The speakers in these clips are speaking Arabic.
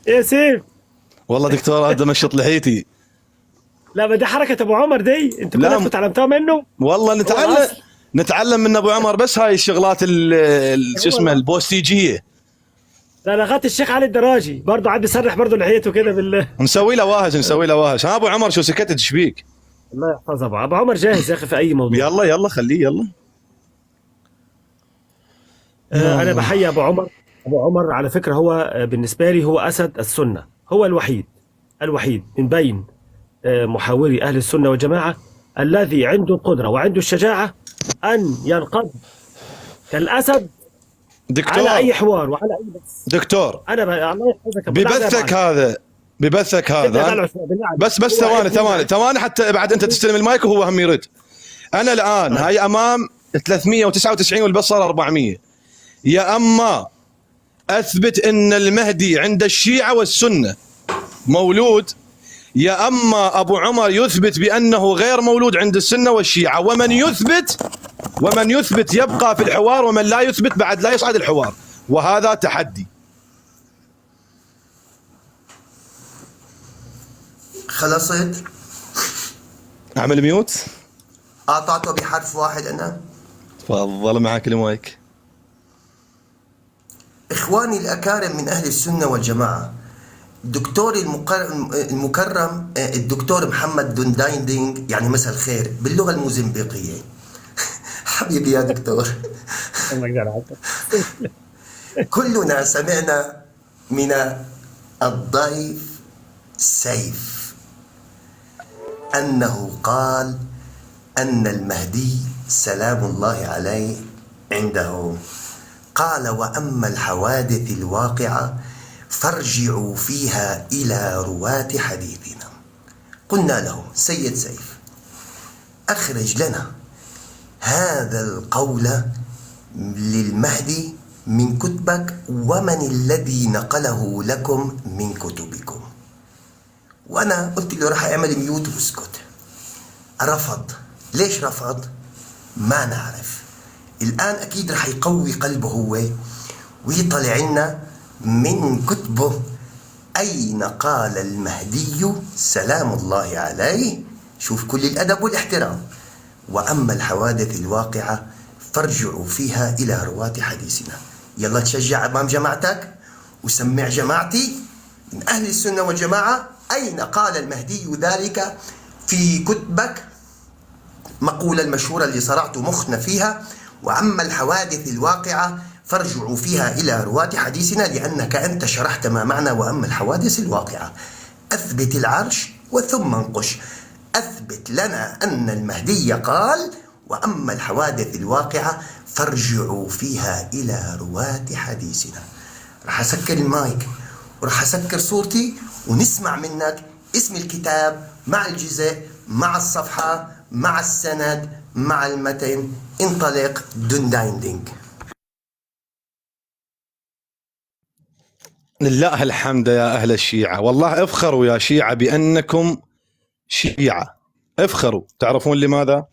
يا سيف. والله دكتور هذا مشط لحيتي. لا ما دي حركه ابو عمر دي، انتوا لا كلكم اتعلمتوها منه. والله هو نتعلم، الاصل. نتعلم من ابو عمر، بس هاي الشغلات شو هو اسمه الاصل. البوستيجيه. لا لغات الشيخ علي الدراجي برضه عاد بيسرح برضه لحيته كده نسوي له واهش، نسوي له واهش. ها ابو عمر شو سكتت ايش بيك؟ الله يحفظه ابو عمر جاهز يا اخي في اي موضوع. يلا يلا خليه يلا. يا انا الله. بحيي ابو عمر. ابو عمر على فكره هو بالنسبه لي هو اسد السنه، هو الوحيد الوحيد من بين محاوري اهل السنه والجماعه الذي عنده القدره وعنده الشجاعه ان ينقض كالاسد على دكتور اي حوار وعلى اي بس. دكتور الله يحفظك أبو العزة يا أبو ببثك علي. هذا، ببثك ابدا هذا دلع شوية بالله عليك. بس هو ثواني عيب منه. ثواني ثواني حتى بعد انت تستلم المايك وهو هم يرد. انا الان هاي امام 399 والبصر 400. يا اما اثبت ان المهدي عند الشيعه والسنه مولود، يا اما ابو عمر يثبت بانه غير مولود عند السنه والشيعه، ومن يثبت يبقى في الحوار، ومن لا يثبت بعد لا يصعد الحوار، وهذا تحدي. خلصت؟ اعمل ميوت. قاطعته بحرف واحد أنا. تفضل معك المايك. إخواني الأكارم من أهل السنة والجماعة، الدكتور المكرم الدكتور محمد دندايندينج، يعني مساء الخير باللغة الموزمبيقية. حبيبي يا دكتور. كلنا سمعنا من الضيف سيف أنه قال أن المهدي سلام الله عليه عنده. قال: وأما الحوادث الواقعة فارجعوا فيها إلى رواة حديثنا. قلنا له: سيد سيف، أخرج لنا هذا القول للمهدي من كتبك، ومن الذي نقله لكم من كتبكم. وأنا قلت له راح أعمل ميوت واسكت. رفض. ليش رفض؟ ما نعرف. الآن أكيد راح يقوي قلبه هو ويطلع لنا من كتبه أين قال المهدي سلام الله عليه. شوف كل الأدب والاحترام. وأما الحوادث الواقعة فارجعوا فيها إلى رواة حديثنا. يلا تشجع أمام جماعتك وسمع جماعتي من أهل السنة والجماعة أين قال المهدي ذلك في كتبك، مقولة المشهورة اللي صرعت مخنا فيها: وأما الحوادث الواقعة فارجعوا فيها إلى رواة حديثنا، لأنك أنت شرحت ما معنى وأما الحوادث الواقعة. أثبت العرش وثم انقش. أثبت لنا أن المهدي قال: وأما الحوادث الواقعة فارجعوا فيها إلى رواة حديثنا. رح أسكر المايك ورح أسكر صورتي ونسمع منك اسم الكتاب مع الجزء مع الصفحة مع السند مع المتن. انطلق دندايندينج. لله الحمد يا أهل الشيعة، والله افخروا يا شيعة بأنكم شيعة، افخروا. تعرفون لماذا؟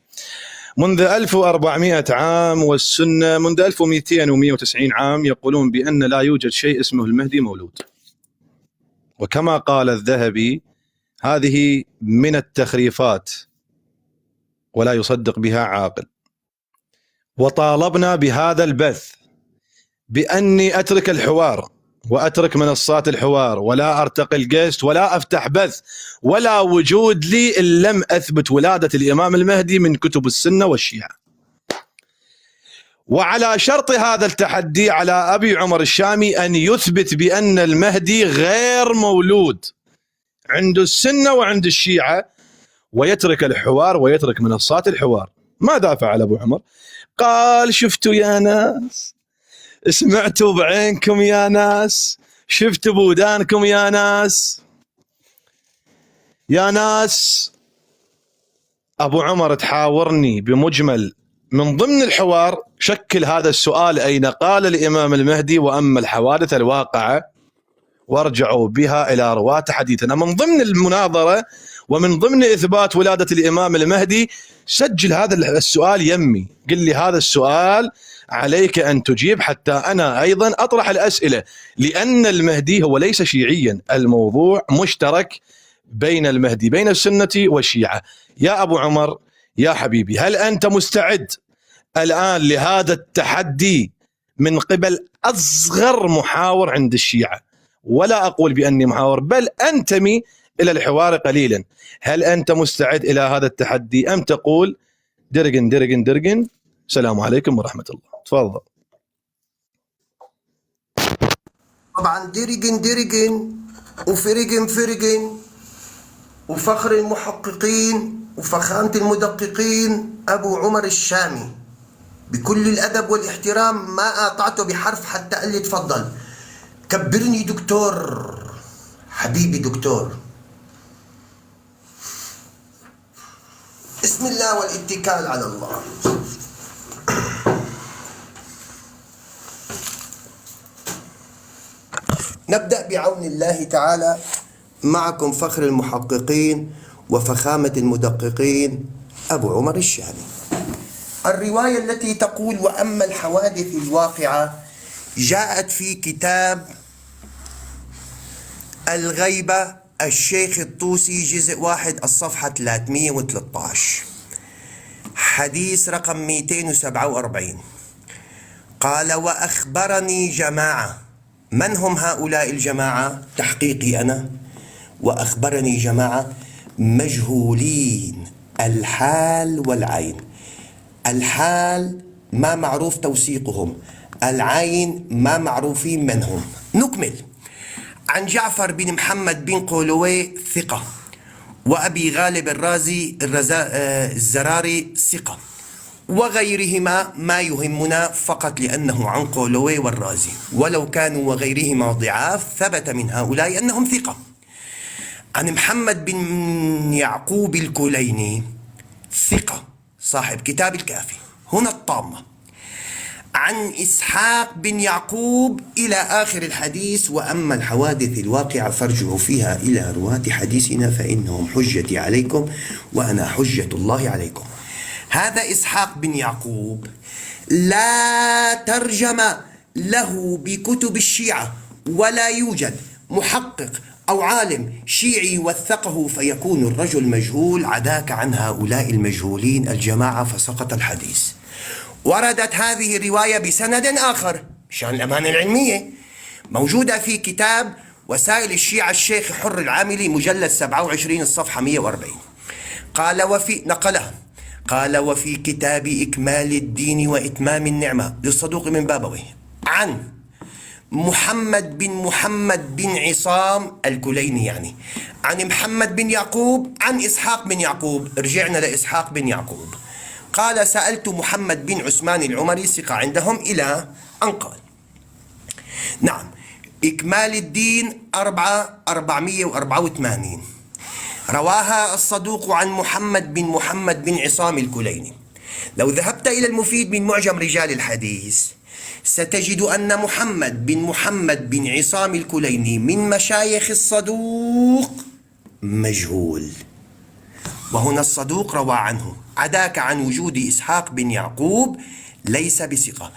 منذ 1400 عام والسنة منذ 1200 و190 عام يقولون بأن لا يوجد شيء اسمه المهدي مولود، وكما قال الذهبي هذه من التخريفات ولا يصدق بها عاقل. وطالبنا بهذا البث بأني أترك الحوار وأترك منصات الحوار ولا أرتقي الجيست ولا أفتح بث ولا وجود لي إن لم أثبت ولادة الإمام المهدي من كتب السنة والشيعة. وعلى شرط هذا التحدي على أبي عمر الشامي أن يثبت بأن المهدي غير مولود عند السنة وعند الشيعة، ويترك الحوار ويترك منصات الحوار. ماذا فعل أبو عمر؟ قال: شفتوا يا ناس، سمعتوا بعينكم يا ناس، شفتوا بودانكم يا ناس. يا ناس أبو عمر تحاورني بمجمل من ضمن الحوار شكل هذا السؤال: أين قال الإمام المهدي وأما الحوادث الواقعة وارجعوا بها إلى رواة حديثنا. من ضمن المناظرة ومن ضمن إثبات ولادة الإمام المهدي سجل هذا السؤال يمي، قل لي هذا السؤال عليك أن تجيب حتى أنا أيضا أطرح الأسئلة، لأن المهدي هو ليس شيعيا، الموضوع مشترك بين المهدي، بين السنة والشيعة. يا أبو عمر يا حبيبي، هل أنت مستعد الآن لهذا التحدي من قبل أصغر محاور عند الشيعة؟ ولا أقول بأني محاور، بل أنتمي إلى الحوار قليلا. هل أنت مستعد إلى هذا التحدي أم تقول درجن درجن درجن السلام عليكم ورحمة الله؟ تفضل. طبعا درجن درجن وفرجن فرجن وفخر المحققين وفخامة المدققين أبو عمر الشامي، بكل الأدب والاحترام ما قاطعته بحرف حتى قال لي تفضل. كبرني دكتور، حبيبي دكتور. بسم الله والاتكال على الله. نبدأ بعون الله تعالى. معكم فخر المحققين وفخامة المدققين أبو عمر الشامي. الرواية التي تقول وأما الحوادث الواقعة جاءت في كتاب الغيبة الشيخ الطوسي جزء 1 الصفحة 313 حديث رقم 247. قال وأخبرني جماعة. من هم هؤلاء الجماعة؟ تحقيقي أنا. وأخبرني جماعة مجهولين الحال والعين. الحال ما معروف توثيقهم، العين ما معروفين من هم. نكمل. عن جعفر بن محمد بن قولوي ثقة، وأبي غالب الرازي الزراري ثقة، وغيرهما ما يهمنا فقط لأنه عن قولوي والرازي، ولو كانوا وغيرهما ضعاف ثبت من هؤلاء أنهم ثقة. عن محمد بن يعقوب الكليني ثقة صاحب كتاب الكافي، هنا الطامة. عن إسحاق بن يعقوب إلى آخر الحديث. وأما الحوادث الواقعة فارجعوا فيها إلى رواة حديثنا فإنهم حجتي عليكم وأنا حجة الله عليكم. هذا إسحاق بن يعقوب لا ترجم له بكتب الشيعة، ولا يوجد محقق أو عالم شيعي وثقه، فيكون الرجل مجهول. عداك عن هؤلاء المجهولين الجماعة فسقط الحديث. وردت هذه الرواية بسند آخر مشان الأمانة العلمية، موجودة في كتاب وسائل الشيعة الشيخ حر العاملي مجلد 27 الصفحة 140. قال وفي نقلها قال وفي كتاب إكمال الدين وإتمام النعمة للصدوق من بابويه عن محمد بن عصام الكليني، يعني عن محمد بن يعقوب عن إسحاق بن يعقوب. رجعنا لإسحاق بن يعقوب. قال سألت محمد بن عثمان العمري ثقة عندهم إلى أن قال. نعم، إكمال الدين 484 رواها الصدوق عن محمد بن عصام الكليني. لو ذهبت إلى المفيد من معجم رجال الحديث ستجد أن محمد بن عصام الكليني من مشايخ الصدوق مجهول، وهنا الصدوق روى عنه. عداك عن وجود إسحاق بن يعقوب ليس بثقة.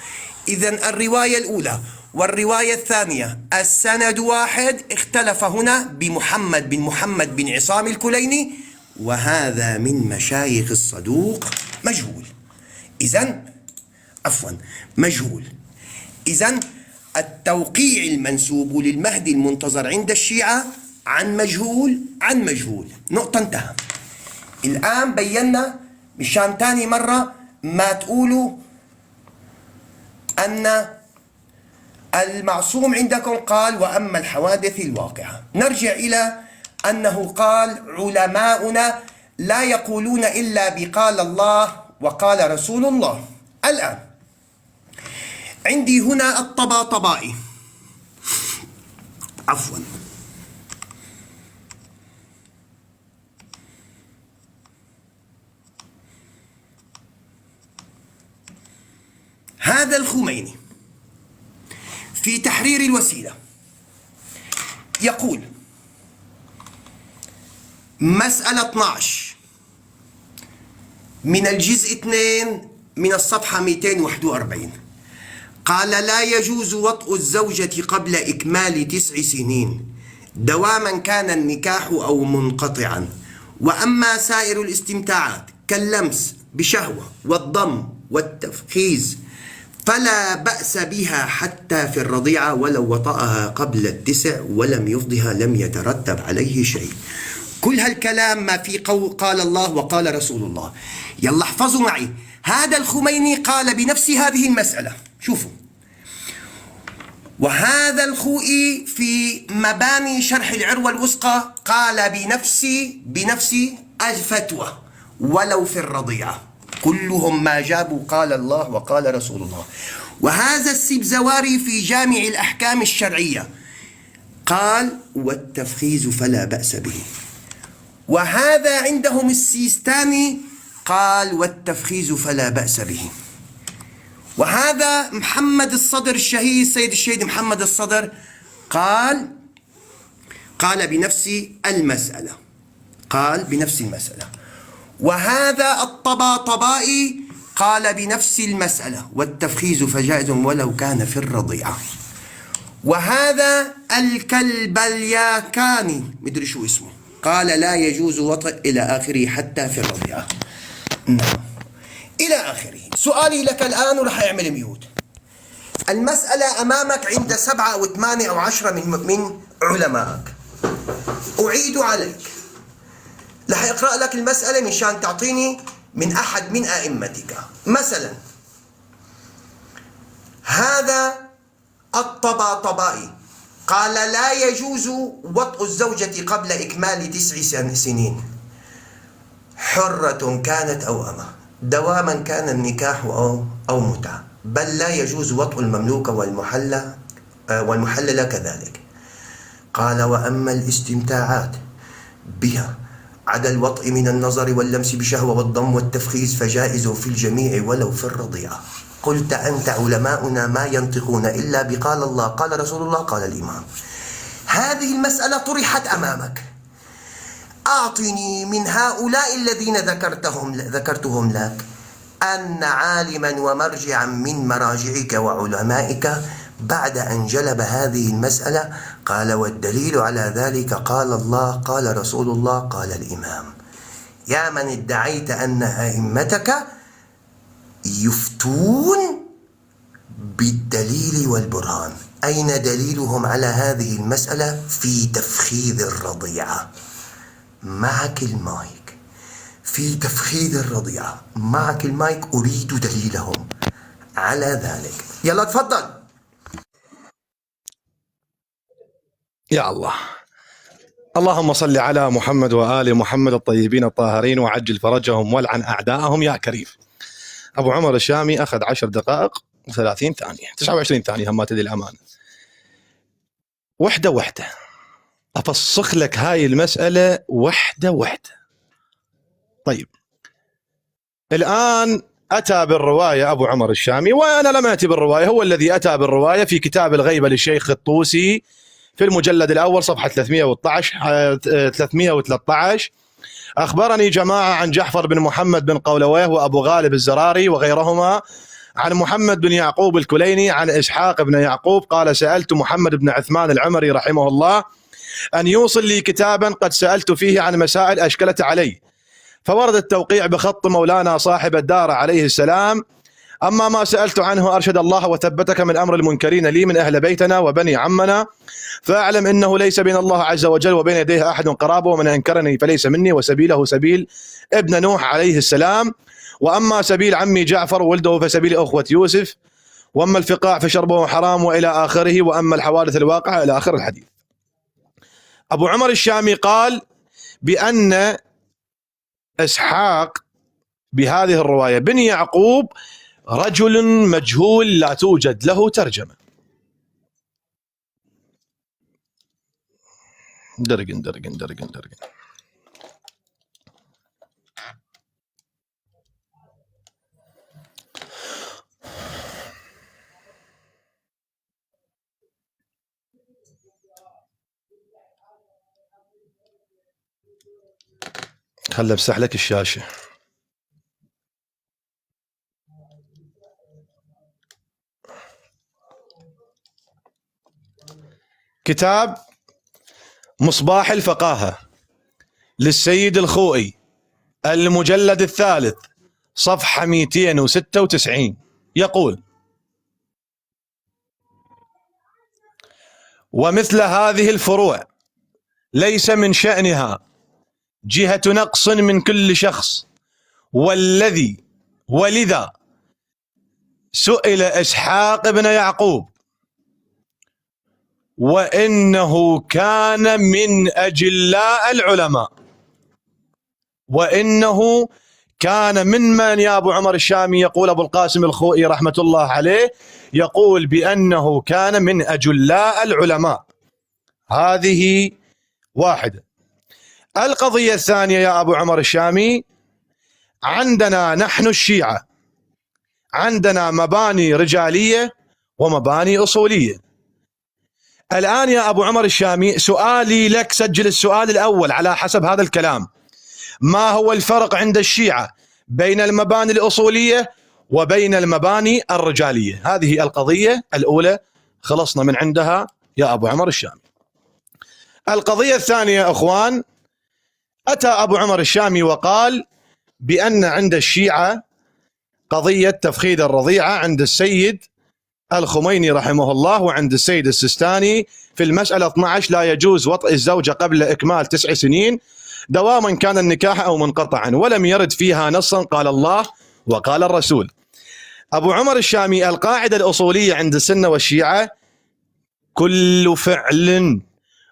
إذن الرواية الأولى والرواية الثانية السند واحد، اختلف هنا بمحمد بن عصام الكليني، وهذا من مشايخ الصدوق مجهول. مجهول. إذن التوقيع المنسوب للمهدي المنتظر عند الشيعة عن مجهول. نقطة انتهى. الآن بينا مشان تاني مرة ما تقولوا أن المعصوم عندكم قال وأما الحوادث الواقعة. نرجع إلى أنه قال علماؤنا لا يقولون إلا بقال الله وقال رسول الله. الآن عندي هنا الطباطبائي، هذا الخميني في تحرير الوسيلة يقول مسألة 12 من الجزء 2 من الصفحة 241 قال لا يجوز وطء الزوجة قبل إكمال 9 سنين دواما كان النكاح أو منقطعا. وأما سائر الاستمتاعات كاللمس بشهوة والضم والتفخيز فلا بأس بها حتى في الرضيعة، ولو وطأها قبل 9 ولم يفضها لم يترتب عليه شيء. كل هالكلام ما في قال الله وقال رسول الله. يلا احفظوا معي، هذا الخميني قال بنفس هذه المسألة. شوفوا، وهذا الخوئي في مباني شرح العروة الوثقى قال بنفس الفتوى ولو في الرضيعة. كلهم ما جابوا قال الله وقال رسول الله. وهذا السبزواري في جامع الأحكام الشرعية قال والتفخيز فلا بأس به. وهذا عندهم السيستاني قال والتفخيز فلا بأس به. وهذا محمد الصدر الشهيد، السيد الشهيد محمد الصدر قال بنفس المسألة، وهذا الطباطبائي قال بنفس المسألة والتفخيز فجائز ولو كان في الرضيعة. وهذا الكلبلياكاني مدري شو اسمه قال لا يجوز وطئ إلى آخره حتى في الرضيعة. نعم إلى آخره. سؤالي لك الآن ورح أعمل ميوت. المسألة أمامك عند 7 أو 8 أو 10 من علمائك. أعيد عليك، رح أقرأ لك المسألة مشان تعطيني من أحد من أئمتك. مثلا هذا الطباطبائي قال لا يجوز وطء الزوجة قبل إكمال 9 سنين حرة كانت أو أمة دواما كان النكاح أو متعة، بل لا يجوز وطء المملوكة والمحللة كذلك. قال وأما الاستمتاعات بها عدا الوطء من النظر واللمس بشهوة والضم والتفخيز فجائز في الجميع ولو في الرضيعة. قلت أنت علماؤنا ما ينطقون إلا بقال الله قال رسول الله قال الإمام. هذه المسألة طرحت أمامك، أعطني من هؤلاء الذين ذكرتهم لك أن عالما ومرجعا من مراجعك وعلمائك بعد أن جلب هذه المسألة قال والدليل على ذلك قال الله قال رسول الله قال الإمام. يا من ادعيت أن أئمتك يفتون بالدليل والبرهان، أين دليلهم على هذه المسألة في تفخيذ الرضيعة؟ معك المايك في تفخيذ الرضيعة، معك المايك، أريد دليلهم على ذلك. يلا تفضل. يا الله، اللهم صل على محمد وآل محمد الطيبين الطاهرين وعجل فرجهم والعن أعداءهم يا كريم. أبو عمر الشامي أخذ 10 دقائق و30 ثانية 29 ثانية هم تدري الأمانة. وحدة أفسخ لك هاي المسألة وحدة. طيب الآن أتى بالرواية أبو عمر الشامي، وأنا لم أتي بالرواية، هو الذي أتى بالرواية في كتاب الغيبة للشيخ الطوسي في المجلد الأول صفحة 313 أخبرني جماعة عن جعفر بن محمد بن قولويه وأبو غالب الزراري وغيرهما عن محمد بن يعقوب الكليني عن إسحاق بن يعقوب قال سألت محمد بن عثمان العمري رحمه الله أن يوصل لي كتابا قد سألت فيه عن مسائل أشكلت علي، فورد التوقيع بخط مولانا صاحب الدار عليه السلام. أما ما سألت عنه أرشد الله وثبتك من أمر المنكرين لي من أهل بيتنا وبني عمنا، فأعلم إنه ليس بين الله عز وجل وبين يديه أحد قرابه، ومن أنكرني فليس مني، وسبيله سبيل ابن نوح عليه السلام. وأما سبيل عمي جعفر وولده فسبيل أخوة يوسف، وأما الفقاع فشربه حرام وإلى آخره، وأما الحوادث الواقعة إلى آخر الحديث. أبو عمر الشامي قال بأن إسحاق بهذه الرواية بن يعقوب رجل مجهول لا توجد له ترجمة. درقن خل امسح لك الشاشة. كتاب مصباح الفقاهة للسيد الخوئي، المجلد الثالث، صفحة 296، يقول: ومثل هذه الفروع ليس من شأنها جهة نقص من كل شخص، ولذا سئل إسحاق بن يعقوب وإنه كان من أجلاء العلماء، وإنه كان من يا أبو عمر الشامي؟ يقول أبو القاسم الخوئي رحمة الله عليه، يقول بأنه كان من أجلاء العلماء. هذه واحدة. القضية الثانية يا أبو عمر الشامي، عندنا نحن الشيعة عندنا مباني رجالية ومباني أصولية. الآن يا أبو عمر الشامي سؤالي لك، سجل السؤال الأول على حسب هذا الكلام: ما هو الفرق عند الشيعة بين المباني الأصولية وبين المباني الرجالية؟ هذه القضية الأولى خلصنا من عندها يا أبو عمر الشامي. القضية الثانية يا أخوان، أتى أبو عمر الشامي وقال بأن عند الشيعة قضية تفخيذ الرضيعة عند السيد الخميني رحمه الله وعند السيد السيستاني في المسألة 12 لا يجوز وطئ الزوجة قبل إكمال 9 سنين دواما كان النكاح أو منقطعا، ولم يرد فيها نصا قال الله وقال الرسول. أبو عمر الشامي، القاعدة الأصولية عند السنة والشيعة: كل فعل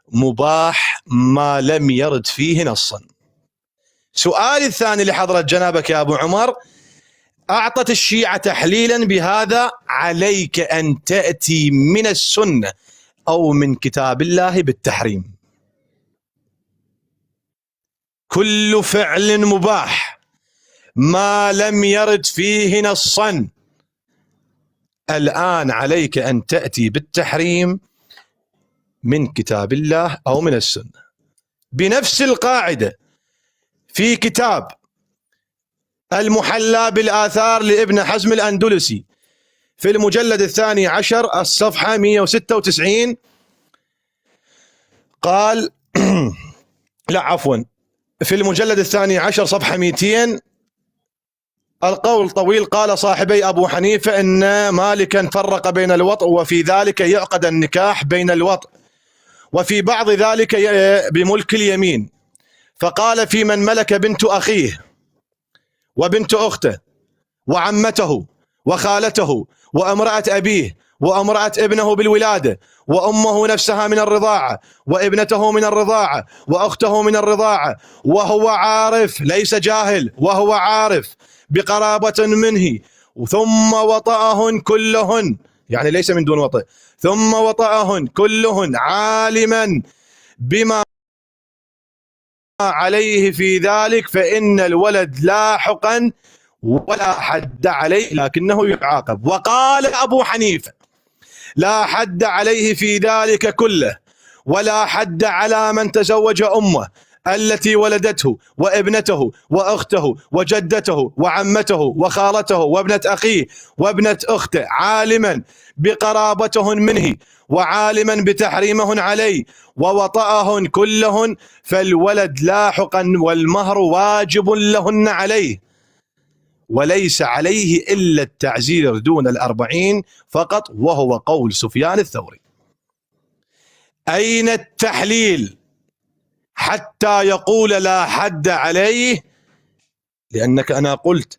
مباح ما لم يرد فيه نصا. سؤالي الثاني لحضرة جنابك يا أبو عمر، أعطت الشيعة تحليلا بهذا: عليك أن تأتي من السنة أو من كتاب الله بالتحريم. كل فعل مباح ما لم يرد فيه نصا، الآن عليك أن تأتي بالتحريم من كتاب الله أو من السنة. بنفس القاعدة في كتاب المحلى بالآثار لابن حزم الأندلسي في المجلد الثاني عشر الصفحة 196 قال لا عفوا، في المجلد الثاني عشر صفحة 200 القول طويل: قال صاحبي أبو حنيفة إن مالكا فرق بين الوطء وفي ذلك يعقد النكاح بين الوطء، وفي بعض ذلك بملك اليمين، فقال: في من ملك بنت أخيه وبنت أخته وعمته وخالته وامرأة أبيه وامرأة ابنه بالولادة وأمه نفسها من الرضاعة وابنته من الرضاعة وأخته من الرضاعة، وهو عارف ليس جاهل، وهو عارف بقرابة منه، ثم وطأهن كلهن، يعني ليس من دون وطئ، ثم وطأهن كلهن عالما بما عليه في ذلك، فإن الولد لاحقا ولا حد عليه لكنه يعاقب. وقال أبو حنيفة: لا حد عليه في ذلك كله، ولا حد على من تزوج أمه التي ولدته وابنته وأخته وجدته وعمته وخالته وابنة أخيه وابنة أخته عالما بقرابتهن منه وعالما بتحريمهن عليه ووطأهن كلهن، فالولد لاحقا والمهر واجب لهن عليه، وليس عليه إلا التعزير دون 40 فقط، وهو قول سفيان الثوري. أين التحليل حتى يقول لا حد عليه؟ لأنك أنا قلت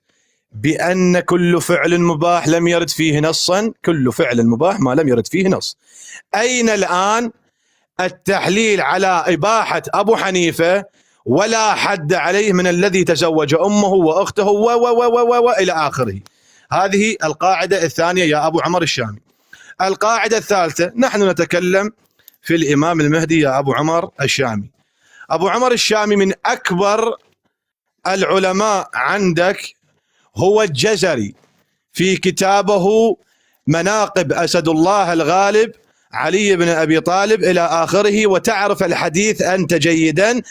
بأن كل فعل مباح لم يرد فيه نصا، كل فعل مباح ما لم يرد فيه نص. أين الآن التحليل على إباحة أبو حنيفة ولا حد عليه من الذي تزوج أمه وأخته وإلى آخره؟ هذه القاعدة الثانية يا أبو عمر الشامي. القاعدة الثالثة، نحن نتكلم في الإمام المهدي يا أبو عمر الشامي. أبو عمر الشامي من أكبر العلماء عندك هو الجزري في كتابه مناقب أسد الله الغالب علي بن أبي طالب إلى آخره، وتعرف الحديث أنت جيدا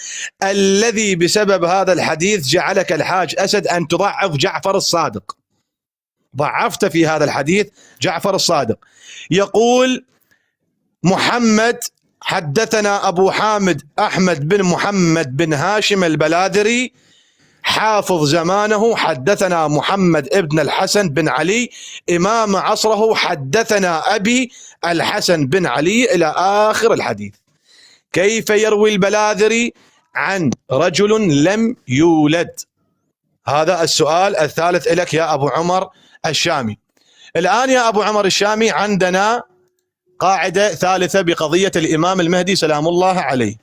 الذي بسبب هذا الحديث جعلك الحاج أسد أن تضعف جعفر الصادق. ضعفت في هذا الحديث جعفر الصادق. يقول محمد حدثنا أبو حامد أحمد بن محمد بن هاشم البلاذري حافظ زمانه، حدثنا محمد ابن الحسن بن علي إمام عصره، حدثنا أبي الحسن بن علي إلى آخر الحديث. كيف يروي البلاذري عن رجل لم يولد؟ هذا السؤال الثالث لك يا أبو عمر الشامي. الآن يا أبو عمر الشامي عندنا قاعدة ثالثة بقضية الإمام المهدي سلام الله عليه.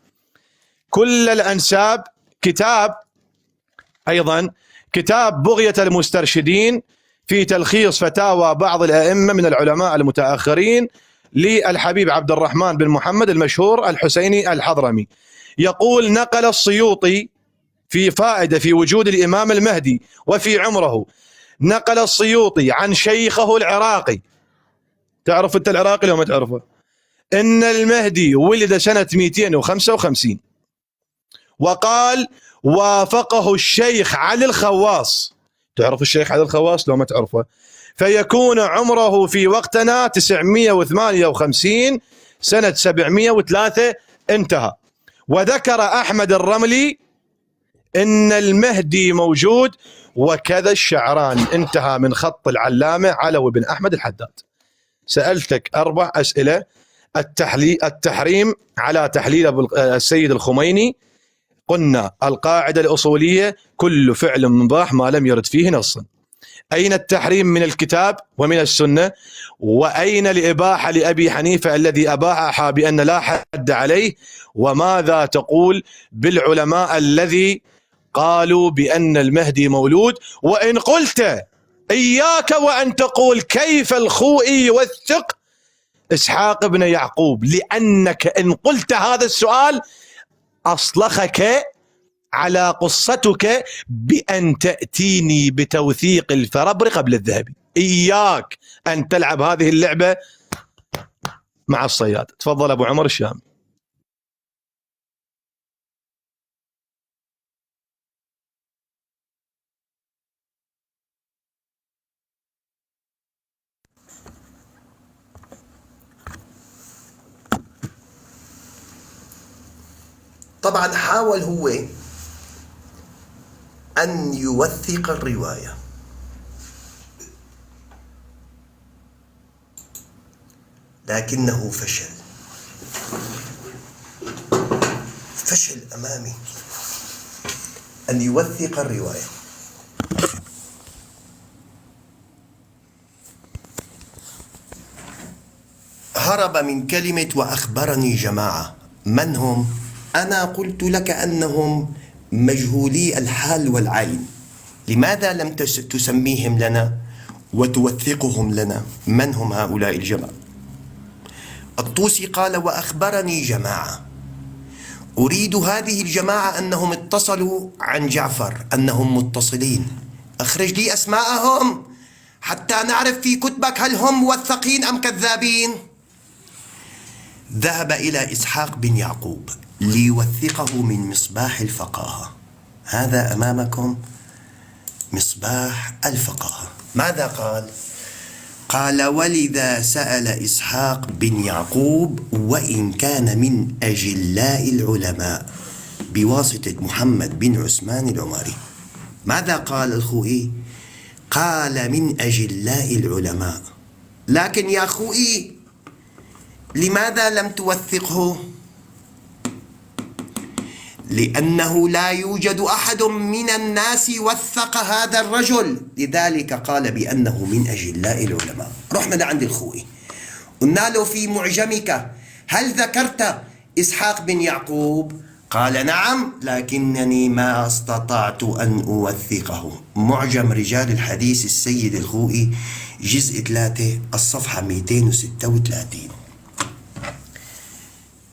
كل الأنساب كتاب، أيضا كتاب بغية المسترشدين في تلخيص فتاوى بعض الأئمة من العلماء المتأخرين للحبيب عبد الرحمن بن محمد المشهور الحسيني الحضرمي، يقول نقل السيوطي في فائدة في وجود الإمام المهدي وفي عمره، نقل السيوطي عن شيخه العراقي، تعرف أنت العراقي لو ما تعرفه، إن المهدي ولد سنة 255، وقال وافقه الشيخ علي الخواص، تعرف الشيخ علي الخواص لو ما تعرفه، فيكون عمره في وقتنا 958 سنة 703 انتهى. وذكر أحمد الرملي إن المهدي موجود، وكذا الشعراني، انتهى من خط العلامة علوي بن أحمد الحداد. سألتك 4 أسئلة. التحريم على تحليل السيد الخميني، قلنا القاعدة الأصولية كل فعل مباح ما لم يرد فيه نص. أين التحريم من الكتاب ومن السنة؟ وأين الإباحة لأبي حنيفة الذي أباحها بأن لا حد عليه؟ وماذا تقول بالعلماء الذي قالوا بأن المهدي مولود؟ وإن قلت إياك وأن تقول كيف الخوئي يوثق إسحاق بن يعقوب، لأنك إن قلت هذا السؤال أصلخك على قصتك بأن تأتيني بتوثيق الفربري قبل الذهبي. إياك أن تلعب هذه اللعبة مع الصياد. تفضل أبو عمر الشامي. طبعا حاول هو أن يوثق الرواية، لكنه فشل أمامي أن يوثق الرواية. هرب من كلمة وأخبرني جماعة. من هم؟ أنا قلت لك أنهم مجهولي الحال والعين. لماذا لم تسميهم لنا وتوثقهم لنا؟ من هم هؤلاء الجماعة؟ الطوسي قال وأخبرني جماعة. أريد هذه الجماعة أنهم اتصلوا عن جعفر، أنهم متصلين. أخرج لي أسماءهم حتى نعرف في كتبك هل هم موثقين أم كذابين. ذهب إلى إسحاق بن يعقوب ليوثقه من مصباح الفقاهة. هذا أمامكم مصباح الفقاهة. ماذا قال؟ قال ولذا سأل إسحاق بن يعقوب وإن كان من أجلاء العلماء بواسطة محمد بن عثمان العمري. ماذا قال الخوئي؟ قال من أجلاء العلماء. لكن يا خوئي لماذا لم توثقه؟ لأنه لا يوجد أحد من الناس وثق هذا الرجل، لذلك قال بأنه من أجلاء العلماء. رحنا لعند الخوئي قلنا له في معجمك هل ذكرت إسحاق بن يعقوب؟ قال نعم، لكنني ما استطعت أن أوثقه. معجم رجال الحديث السيد الخوئي جزء 3 الصفحة 236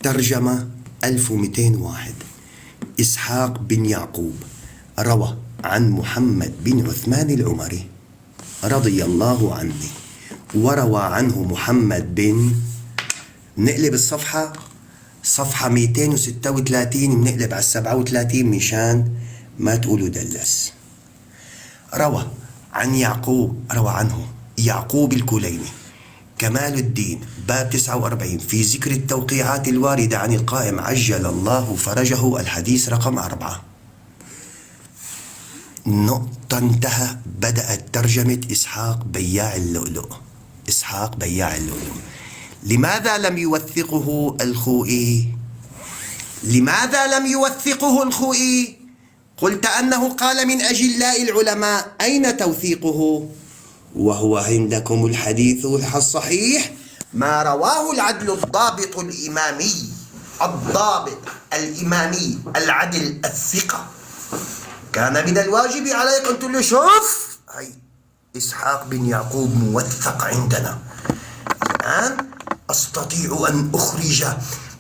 ترجمة 1201. إسحاق بن يعقوب روى عن محمد بن عثمان العمري رضي الله عنه، وروى عنه محمد بن، نقلب الصفحة صفحة 236 بنقلب على 37 مشان ما تقولوا دلس. روى عن يعقوب، روى عنه يعقوب الكليني كمال الدين باب 49 في ذكر التوقيعات الواردة عن القائم عجل الله فرجه، الحديث رقم 4. نقطة انتهى. بدأت ترجمة إسحاق بياع اللؤلؤ. إسحاق بياع اللؤلؤ. لماذا لم يوثقه الخوئي؟ لماذا لم يوثقه الخوئي؟ قلت أنه قال من أجلاء العلماء، أين توثيقه؟ وهو عندكم الحديث الصحيح ما رواه العدل الضابط الإمامي، الضابط الإمامي العدل الثقة. كان من الواجب عليك أن تقول له شوف هاي إسحاق بن يعقوب موثق عندنا. الآن أستطيع أن أخرج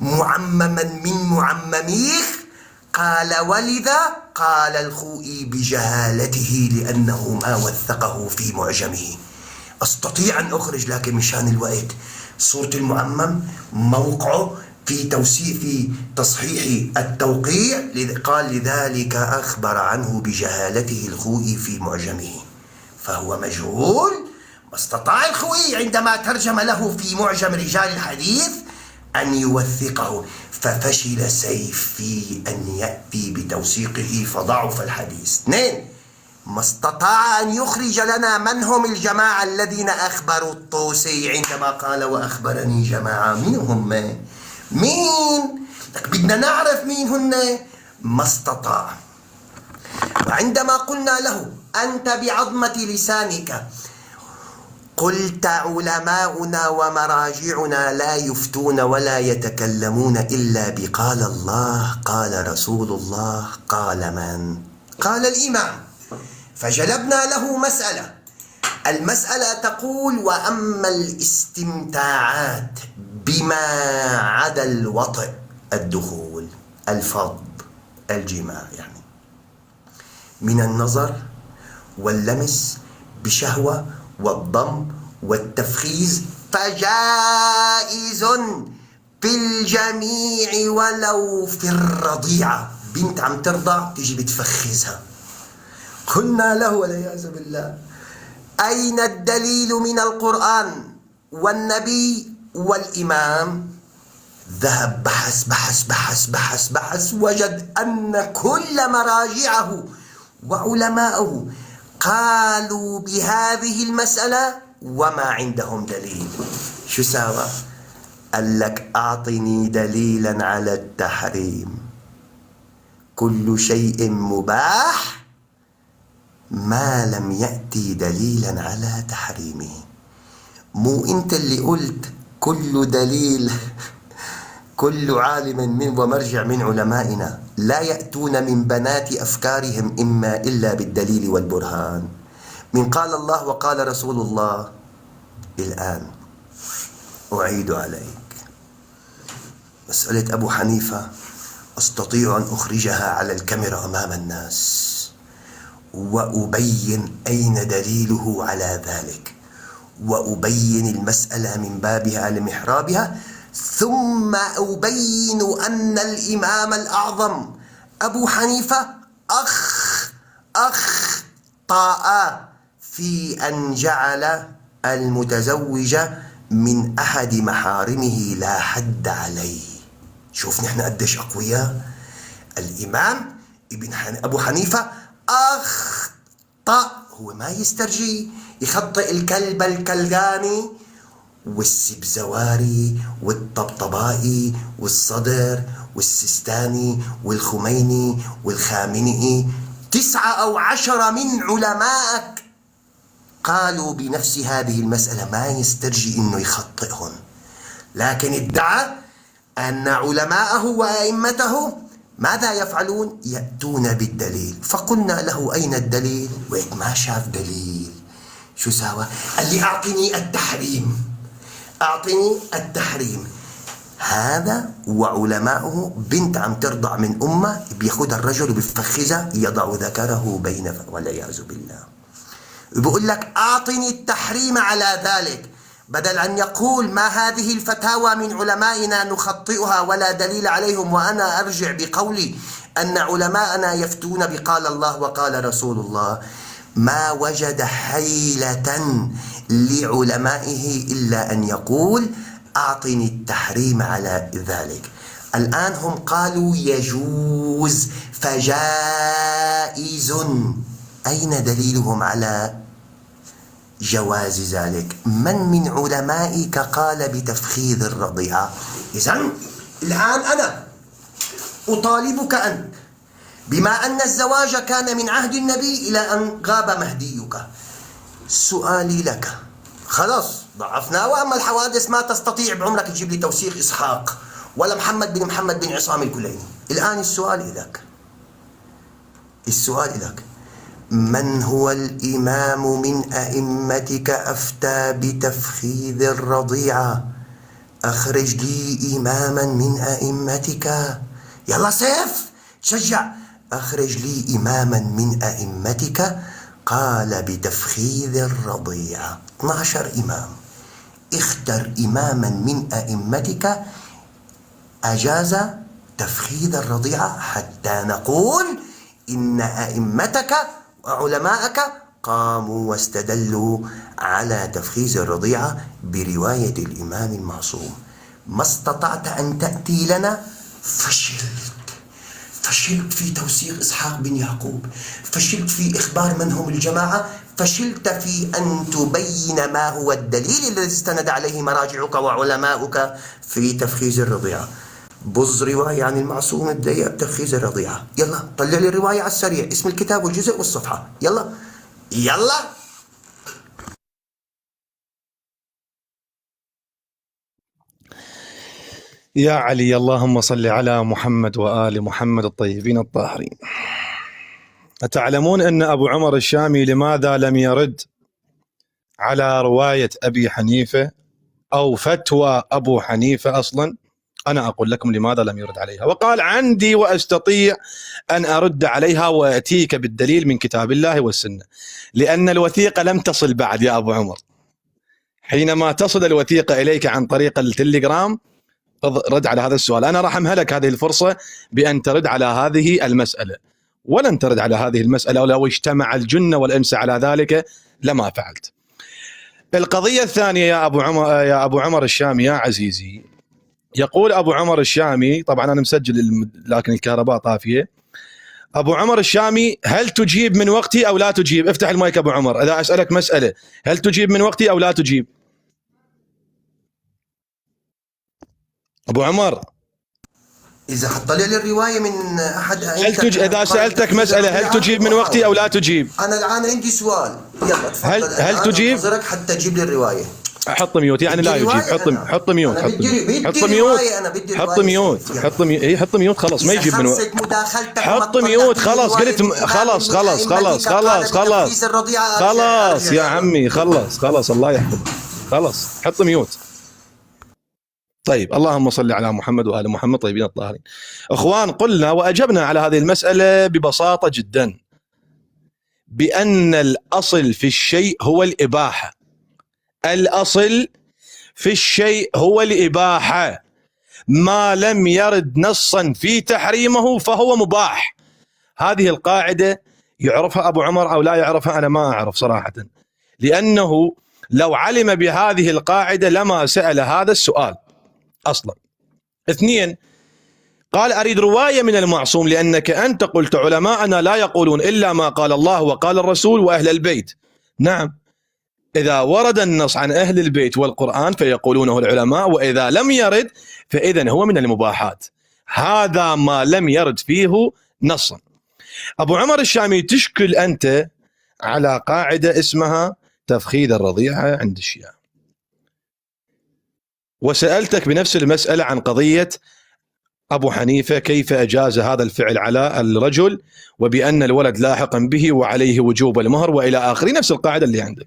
معمما من معمميه. قال ولذا قال الخوئي بجهالته لأنه ما وثقه في معجمه. أستطيع أن أخرج، لكن مشان الوقت صورة المعمم موقعه في تصحيح التوقيع. قال لذلك أخبر عنه بجهالته الخوئي في معجمه، فهو مجهول. ما استطاع الخوئي عندما ترجم له في معجم رجال الحديث أن يوثقه، ففشل سيف في أن يأتي بتوثيقه فضعف الحديث. 2. ما استطاع أن يخرج لنا من هم الجماعة الذين أخبروا الطوسي عندما قال وأخبرني جماعة. من هم؟ مين؟ بدنا نعرف مين هن. ما استطاع. وعندما قلنا له أنت بعظمة لسانك قلت علماؤنا ومراجعنا لا يفتون ولا يتكلمون إلا بقال الله قال رسول الله قال من؟ قال الإمام. فجلبنا له مسألة. المسألة تقول وأما الاستمتاعات بما عدا الوطئ، الدخول، الفض، الجماع، يعني من النظر واللمس بشهوة والضم والتفخيز، فجائز في الجميع ولو في الرضيعة. بنت عم ترضع تيجي بتفخزها. قلنا له والعياذ بالله أين الدليل من القرآن والنبي والإمام؟ ذهب بحث بحث بحث بحث بحث، وجد أن كل مراجعه وعلماءه قالوا بهذه المسألة وما عندهم دليل. شو ساوى؟ قال لك أعطني دليلا على التحريم. كل شيء مباح ما لم يأتي دليلا على تحريمه. مو أنت اللي قلت كل دليل كل عالم من ومرجع من علمائنا لا يأتون من بنات أفكارهم إما إلا بالدليل والبرهان من قال الله وقال رسول الله. الآن أعيد عليك مسألة أبو حنيفة، أستطيع أن أخرجها على الكاميرا أمام الناس وأبين أين دليله على ذلك، وأبين المسألة من بابها لمحرابها، ثم أبين أن الإمام الأعظم أبو حنيفة أخطأ في أن جعل المتزوجة من أحد محارمه لا حد عليه. شوف نحن قديش أقوياء. الإمام أبو حنيفة أخطأ. هو ما يسترجي يخطئ الكلب الكلداني والسبزواري والطبطبائي والصدر والسيستاني والخميني والخامنئي. 9 أو 10 من علمائك قالوا بنفس هذه المسألة، ما يسترجي إنه يخطئهم، لكن ادعى أن علماءه وأئمته ماذا يفعلون؟ يأتون بالدليل. فقلنا له أين الدليل؟ وإذ ما شاف دليل شو ساوى؟ قال لي أعطني التحريم، أعطني التحريم. هذا وعلماؤه بنت عم ترضع من أمه بياخدها الرجل وبيفخزها يضع ذكره بين والعياذ بالله. بيقول لك أعطني التحريم على ذلك، بدل أن يقول ما هذه الفتاوى من علمائنا نخطئها ولا دليل عليهم، وأنا أرجع بقولي أن علماءنا يفتون بقال الله وقال رسول الله. ما وجد حيلة لعلمائه إلا أن يقول أعطني التحريم على ذلك. الآن هم قالوا يجوز فجائز، أين دليلهم على جواز ذلك؟ من علمائك قال بتفخيذ الرضيعة؟ إذن الآن أنا أطالبك أنت، بما أن الزواج كان من عهد النبي إلى أن غاب مهديك، سؤالي لك، خلاص ضعفنا، وأما الحوادث ما تستطيع بعمرك تجيب لي توثيق إسحاق ولا محمد بن عصام الكليني. الآن السؤال لك، من هو الإمام من أئمتك أفتى بتفخيذ الرضيعة؟ أخرج لي إماما من أئمتك. يلا سيف تشجع، أخرج لي إماما من أئمتك قال بتفخيذ الرضيعة. 12 إمام، اختر إماما من أئمتك أجاز تفخيذ الرضيعة حتى نقول إن أئمتك وعلماءك قاموا واستدلوا على تفخيذ الرضيعة برواية الإمام المعصوم. ما استطعت أن تأتي لنا، فشلت في توثيق إسحاق بن يعقوب، فشلت في إخبار من هم الجماعة، فشلت في أن تبين ما هو الدليل الذي استند عليه مراجعك وعلماؤك في تفخيذ الرضيعة. بص رواية عن المعصوم ابدأ بتفخيذ الرضيعة. يلا طلع لي الرواية على السريع، اسم الكتاب والجزء والصفحة. يلا يا علي اللهم صل على محمد وآل محمد الطيبين الطاهرين. أتعلمون أن أبو عمر الشامي لماذا لم يرد على رواية أبي حنيفة أو فتوى أبو حنيفة أصلا؟ أنا أقول لكم لماذا لم يرد عليها، وقال عندي وأستطيع أن أرد عليها وأتيك بالدليل من كتاب الله والسنة. لأن الوثيقة لم تصل بعد يا أبو عمر. حينما تصل الوثيقة إليك عن طريق التليجرام رد على هذا السؤال. أنا راح أمهلك هذه الفرصة بأن ترد على هذه المسألة، ولن ترد على هذه المسألة، ولو اجتمع الجن والإنس على ذلك لما فعلت. القضية الثانية يا أبو عمر الشامي يا عزيزي، يقول أبو عمر الشامي، طبعا أنا مسجل لكن الكهرباء طافية. أبو عمر الشامي، هل تجيب من وقتي أو لا تجيب؟ افتح المايك أبو عمر، إذا أسألك مسألة هل تجيب من وقتي أو لا تجيب؟ أبو عمر إذا حطلع لي الرواية من أحد إذا سألتك مسألة هل تجيب من وقتي أو لا تجيب؟ أنا الآن عندي سؤال، يلا تفضل. هل تجيب؟ أنتظرك حتى تجيب لي الرواية. حط ميوت يعني لا يجيب. حط ميوت حط ميوت خلاص ما يجيب من وقت. حط ميوت خلاص قلت خلاص يا عمي خلاص الله يحفظك خلاص حط ميوت. طيب اللهم صل على محمد وآل محمد طيبين الطاهرين. اخوان قلنا واجبنا على هذه المسألة ببساطة جدا بأن الأصل في الشيء هو الإباحة. الأصل في الشيء هو الإباحة، ما لم يرد نصا في تحريمه فهو مباح. هذه القاعدة يعرفها أبو عمر أو لا يعرفها أنا ما أعرف صراحة، لأنه لو علم بهذه القاعدة لما سأل هذا السؤال أصلا. 2، قال أريد رواية من المعصوم، لأنك أنت قلت علماءنا لا يقولون إلا ما قال الله وقال الرسول وأهل البيت. نعم، إذا ورد النص عن أهل البيت والقرآن فيقولونه العلماء، وإذا لم يرد فإذن هو من المباحات. هذا ما لم يرد فيه نصا. أبو عمر الشامي تشكل أنت على قاعدة اسمها تفخيذ الرضيعة عند الشيعة، وسألتك بنفس المسألة عن قضية أبو حنيفة كيف أجاز هذا الفعل على الرجل وبأن الولد لاحقا به وعليه وجوب المهر وإلى آخره، نفس القاعدة اللي عندك.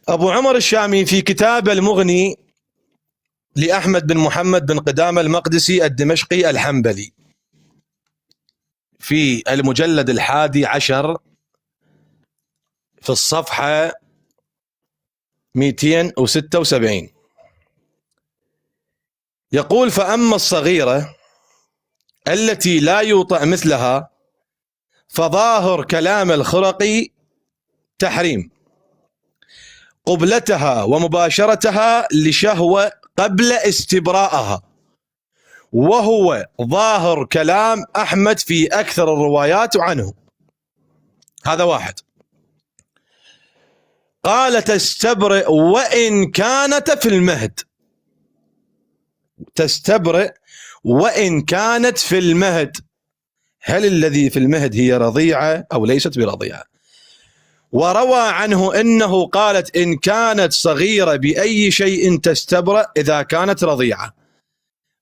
أبو عمر الشامي في كتاب المغني لأحمد بن محمد بن قدامة المقدسي الدمشقي الحنبلي في المجلد 11 في الصفحة 276 يقول: فأما الصغيرة التي لا يوطأ مثلها فظاهر كلام الخرقي تحريم. قبلتها ومباشرتها لشهوة قبل استبراءها، وهو ظاهر كلام أحمد في أكثر الروايات عنه. هذا واحد. قال تستبرئ وإن كانت في المهد، تستبرئ وإن كانت في المهد، هل الذي في المهد هي رضيعة أو ليست برضيعة؟ وروى عنه أنه قالت إن كانت صغيرة بأي شيء تستبرأ إذا كانت رضيعة،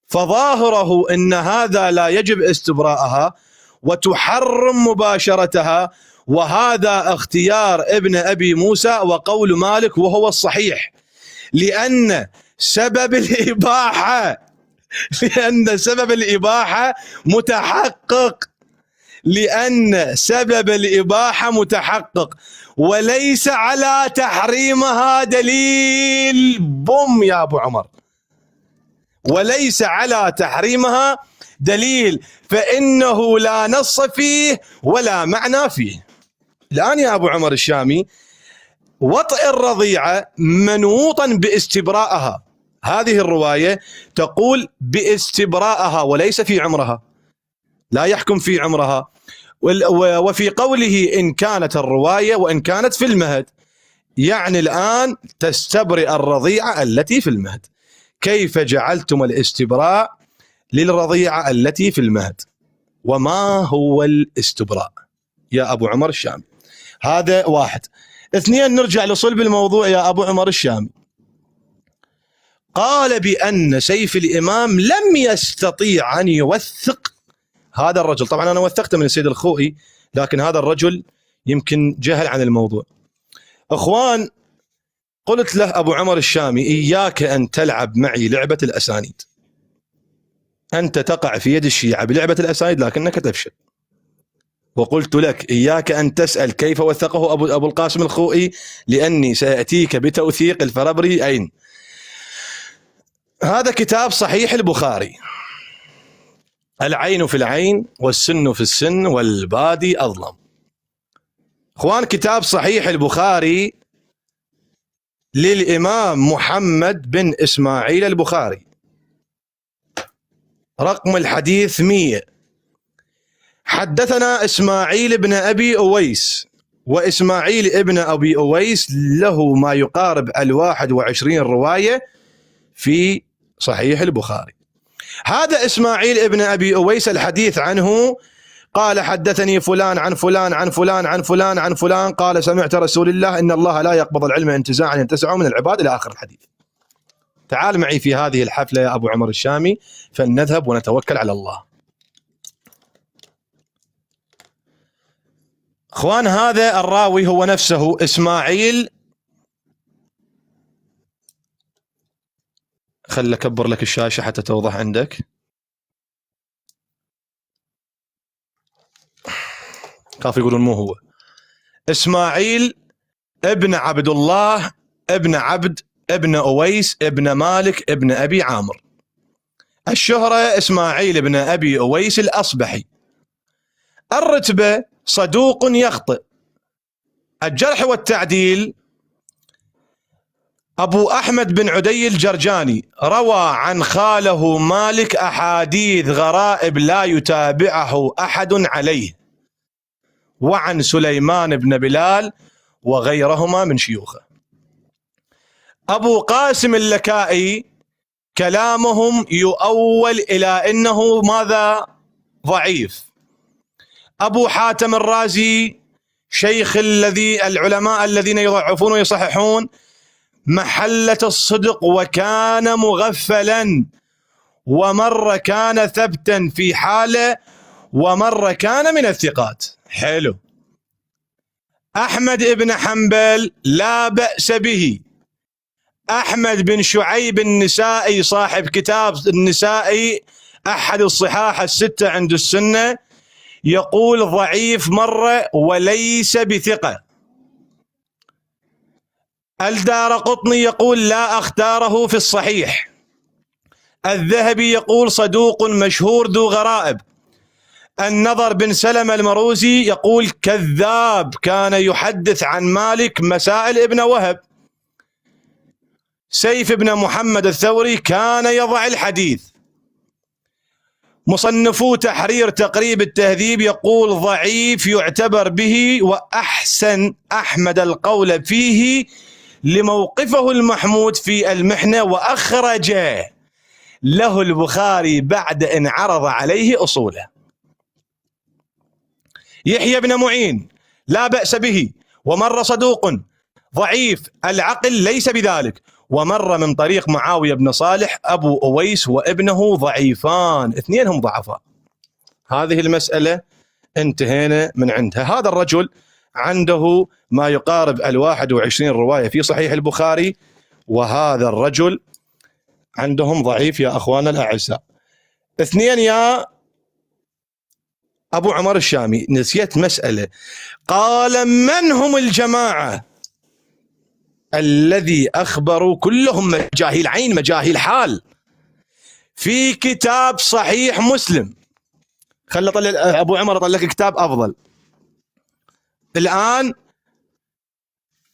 فظاهره أن هذا لا يجب استبراءها وتحرم مباشرتها، وهذا اختيار ابن أبي موسى وقول مالك وهو الصحيح، لأن سبب الإباحة متحقق، لأن سبب الإباحة متحقق وليس على تحريمها دليل. بوم يا أبو عمر، وليس على تحريمها دليل، فإنه لا نص فيه ولا معنى فيه. الآن يا أبو عمر الشامي، وطئ الرضيعة منوطا باستبراءها، هذه الرواية تقول باستبراءها وليس في عمرها، لا يحكم في عمرها. وفي قوله إن كانت الرواية وإن كانت في المهد، يعني الآن تستبرئ الرضيعة التي في المهد. كيف جعلتم الاستبراء للرضيعة التي في المهد؟ وما هو الاستبراء يا أبو عمر الشامي؟ هذا واحد. اثنين، نرجع لصلب الموضوع يا أبو عمر الشامي. قال بأن سيف الإمام لم يستطيع أن يوثق هذا الرجل. طبعا أنا وثقته من السيد الخوئي، لكن هذا الرجل يمكن جهل عن الموضوع. أخوان، قلت له أبو عمر الشامي إياك أن تلعب معي لعبة الأسانيد، أنت تقع في يد الشيعة بلعبة الأسانيد لكنك تفشل. وقلت لك إياك أن تسأل كيف وثقه أبو القاسم الخوئي، لأني سأتيك بتوثيق الفربري. أين؟ هذا كتاب صحيح البخاري، العين في العين والسن في السن والبادي أظلم. اخوان، كتاب صحيح البخاري للإمام محمد بن إسماعيل البخاري، رقم الحديث 100. حدثنا إسماعيل بن أبي أويس، وإسماعيل ابن أبي أويس له ما يقارب 21 رواية في صحيح البخاري. هذا إسماعيل ابن أبي أويس الحديث عنه قال حدثني فلان عن فلان عن فلان عن فلان عن فلان قال سمعت رسول الله إن الله لا يقبض العلم انتزاعا ينتزعه من العباد، إلى آخر الحديث. تعال معي في هذه الحفلة يا أبو عمر الشامي فلنذهب ونتوكل على الله. اخوان، هذا الراوي هو نفسه إسماعيل. خل أكبر لك الشاشة حتى توضح عندك. خاف يقولون مو هو. إسماعيل ابن عبد الله ابن عبد ابن أويس ابن مالك ابن أبي عامر. الشهرة إسماعيل ابن أبي أويس الأصبحي. الرتبة صدوق يخطئ. الجرح والتعديل أبو أحمد بن عدي الجرجاني روى عن خاله مالك أحاديث غرائب لا يتابعه أحد عليه، وعن سليمان بن بلال وغيرهما من شيوخه. أبو قاسم اللكائي كلامهم يؤول إلى أنه ماذا؟ ضعيف. أبو حاتم الرازي شيخ العلماء الذين يضعفون ويصححون محلة الصدق، وكان مغفلا، ومرة كان ثبتا في حاله ومرة كان من الثقات. حلو. أحمد بن حنبل لا بأس به. أحمد بن شعيب النسائي صاحب كتاب النسائي أحد الصحاح الستة عند السنة يقول ضعيف مرة وليس بثقة. الدارقطني يقول لا أختاره في الصحيح. الذهبي يقول صدوق مشهور ذو غرائب. النضر بن سلمة المروزي يقول كذاب، كان يحدث عن مالك مسائل ابن وهب. سيف بن محمد الثوري كان يضع الحديث. مصنفو تحرير تقريب التهذيب يقول ضعيف يعتبر به، وأحسن أحمد القول فيه لموقفه المحمود في المحنة، وأخرج له البخاري بعد أن عرض عليه أصوله. يحيى بن معين لا بأس به، ومر صدوق ضعيف العقل ليس بذلك، ومر من طريق معاوية بن صالح أبو أويس وابنه ضعيفان، اثنينهم ضعفاء. هذه المسألة انتهينا من عندها. هذا الرجل عنده ما يقارب 21 رواية في صحيح البخاري، وهذا الرجل عندهم ضعيف يا أخوانا الأعزاء. اثنين يا أبو عمر الشامي، نسيت مسألة. قال من هم الجماعة الذي أخبروا كلهم مجاهيل عين مجاهيل حال في كتاب صحيح مسلم؟ خلي طلع أبو عمر طلع لك كتاب أفضل الآن.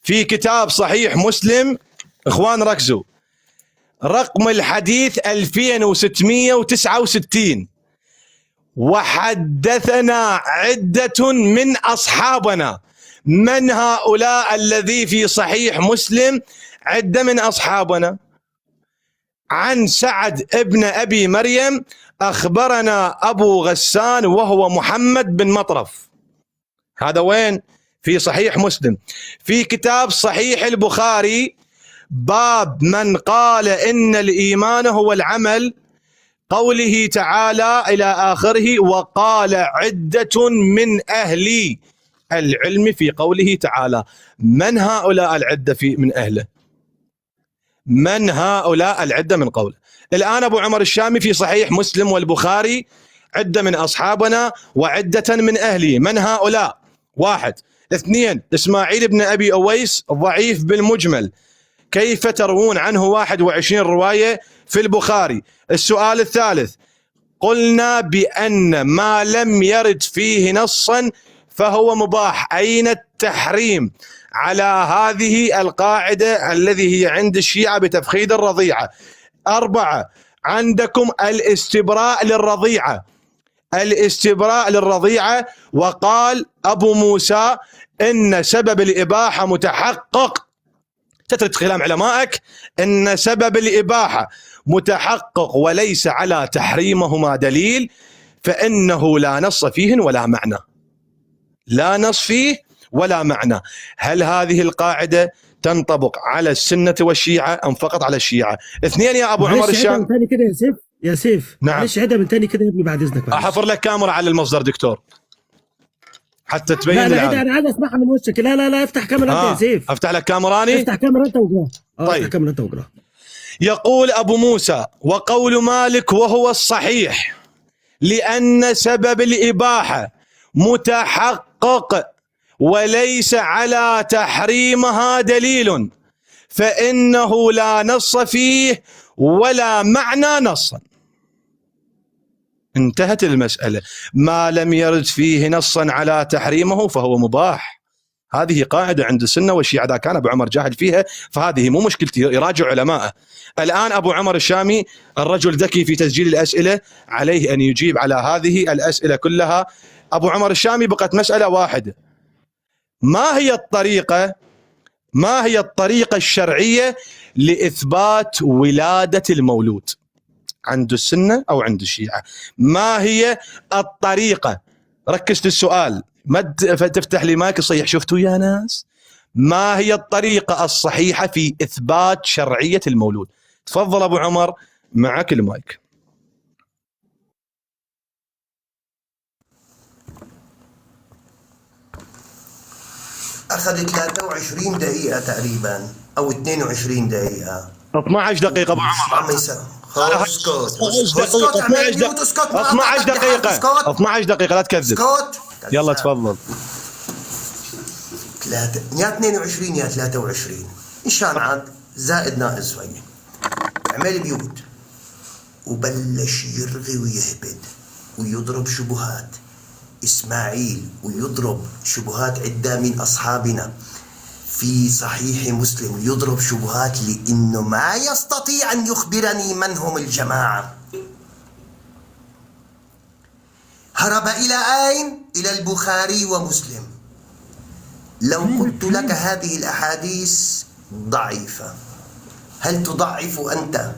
في كتاب صحيح مسلم إخوان ركزوا، رقم الحديث 2669، وحدثنا عدة من أصحابنا. من هؤلاء الذي في صحيح مسلم عدة من أصحابنا؟ عن سعد ابن أبي مريم أخبرنا أبو غسان وهو محمد بن مطرف. هذا وين؟ في صحيح مسلم. في كتاب صحيح البخاري باب من قال إن الإيمان هو العمل، قوله تعالى إلى آخره، وقال عدة من أهل العلم في قوله تعالى. من هؤلاء العدة من أهله؟ من هؤلاء العدة من قوله؟ الآن أبو عمر الشامي في صحيح مسلم والبخاري عدة من أصحابنا وعدة من أهله. من هؤلاء؟ واحد. اثنين، إسماعيل بن أبي أويس ضعيف بالمجمل، كيف تروون عنه 21 رواية في البخاري؟ السؤال الثالث، قلنا بأن ما لم يرد فيه نصا فهو مباح، أين التحريم على هذه القاعدة الذي هي عند الشيعة بتفخيد الرضيعة؟ أربعة، عندكم الاستبراء للرضيعة، الاستبراء للرضيعة، وقال أبو موسى إن سبب الإباحة متحقق، تترك كلام علمائك إن سبب الإباحة متحقق وليس على تحريمهما دليل، فإنه لا نص فيه ولا معنى، لا نص فيه ولا معنى. هل هذه القاعدة تنطبق على السنة والشيعة أم فقط على الشيعة؟ اثنين يا أبو عمر الشام. ثاني كده يا سيف، يا سيف نعم. معلش عيدها من ثاني كده يا ابني بعد إذنك. أحفر لك كاميرا على المصدر دكتور حتى تبين. لا لا انا عايز اسمعها من وشك. لا لا لا افتح كاميرا انت يا سيف. افتح لك كاميراني. افتح كاميرا انت واقرا. طيب. افتح كاميرا انت واقرا. يقول أبو موسى وقول مالك وهو الصحيح، لأن سبب الإباحة متحقق وليس على تحريمها دليل، فإنه لا نص فيه ولا معنى نصا. انتهت المسألة. ما لم يرد فيه نصا على تحريمه فهو مباح. هذه قاعدة عند السنة والشيعة، إذا كان أبو عمر جاهل فيها فهذه مو مشكلتي، يراجع علماءه. الآن أبو عمر الشامي الرجل ذكي في تسجيل الأسئلة، عليه أن يجيب على هذه الأسئلة كلها. أبو عمر الشامي بقت مسألة واحدة، ما هي الطريقة الشرعية لإثبات ولادة المولود عند السنة أو عند الشيعة؟ ما هي الطريقة؟ ركز في السؤال، ما تفتح لي مايك صيح. شفتوا يا ناس؟ ما هي الطريقة الصحيحة في إثبات شرعية المولود؟ تفضل أبو عمر، معك المايك. أخذ 23 دقيقة تقريبا أو 22 دقيقة. 12 دقيقة أبو عمر. عم يسا اسكت 12 دقيقة 12 دقيقة لا تكذب. اسكت. يلا تفضل. يا 22 يا 23 إنشان عاد زائد ناقص شوية. عمل بيوت وبلش يرغي ويهبد ويضرب شبهات إسماعيل، ويضرب شبهات عدة من أصحابنا في صحيح مسلم يضرب شبهات لأنه ما يستطيع أن يخبرني من هم الجماعة. هرب إلى أين؟ إلى البخاري ومسلم. لو قلت لك هذه الأحاديث ضعيفة، هل تضعف أنت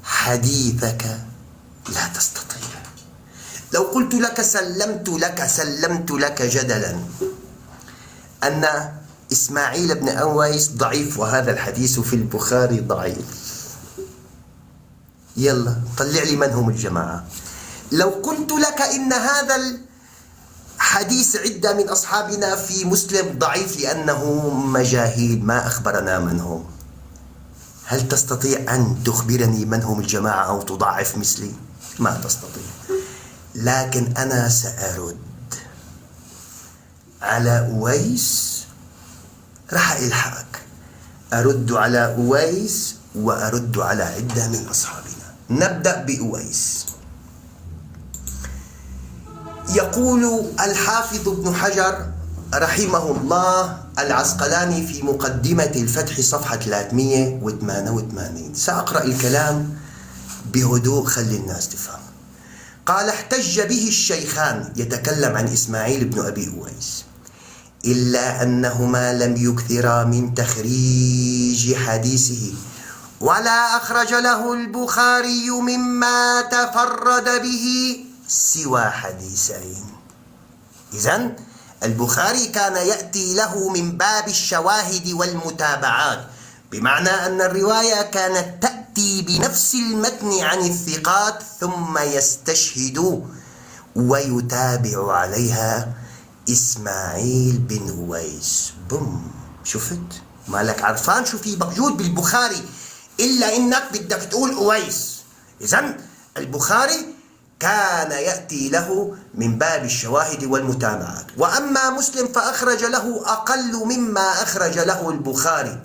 حديثك؟ لا تستطيع. لو قلت لك سلمت لك جدلا أن إسماعيل بن أويس ضعيف وهذا الحديث في البخاري ضعيف، يلا طلع لي من هم الجماعة. لو قلت لك إن هذا الحديث عدة من أصحابنا في مسلم ضعيف لأنه مجاهيل ما أخبرنا من هم، هل تستطيع أن تخبرني من هم الجماعة أو تضعف مثلي؟ ما تستطيع. لكن أنا سأرد على أويس، رح ألحقك، أرد على أويس وأرد على عدة من أصحابنا. نبدأ بأويس. يقول الحافظ ابن حجر رحمه الله العسقلاني في مقدمة الفتح صفحة 388، سأقرأ الكلام بهدوء خلي الناس تفهم. قال: احتج به الشيخان، يتكلم عن إسماعيل بن أبي أويس، إلا أنهما لم يكثرا من تخريج حديثه، ولا أخرج له البخاري مما تفرد به سوى حديثين. إذن البخاري كان يأتي له من باب الشواهد والمتابعات، بمعنى أن الرواية كانت تأتي بنفس المتن عن الثقات ثم يستشهد ويتابع عليها إسماعيل بن أويس. بوم، شفت؟ مالك عرفان شو في موجود بالبخاري إلا إنك بدك تقول أويس. إذن البخاري كان يأتي له من باب الشواهد والمتابعات. وأما مسلم فأخرج له أقل مما أخرج له البخاري،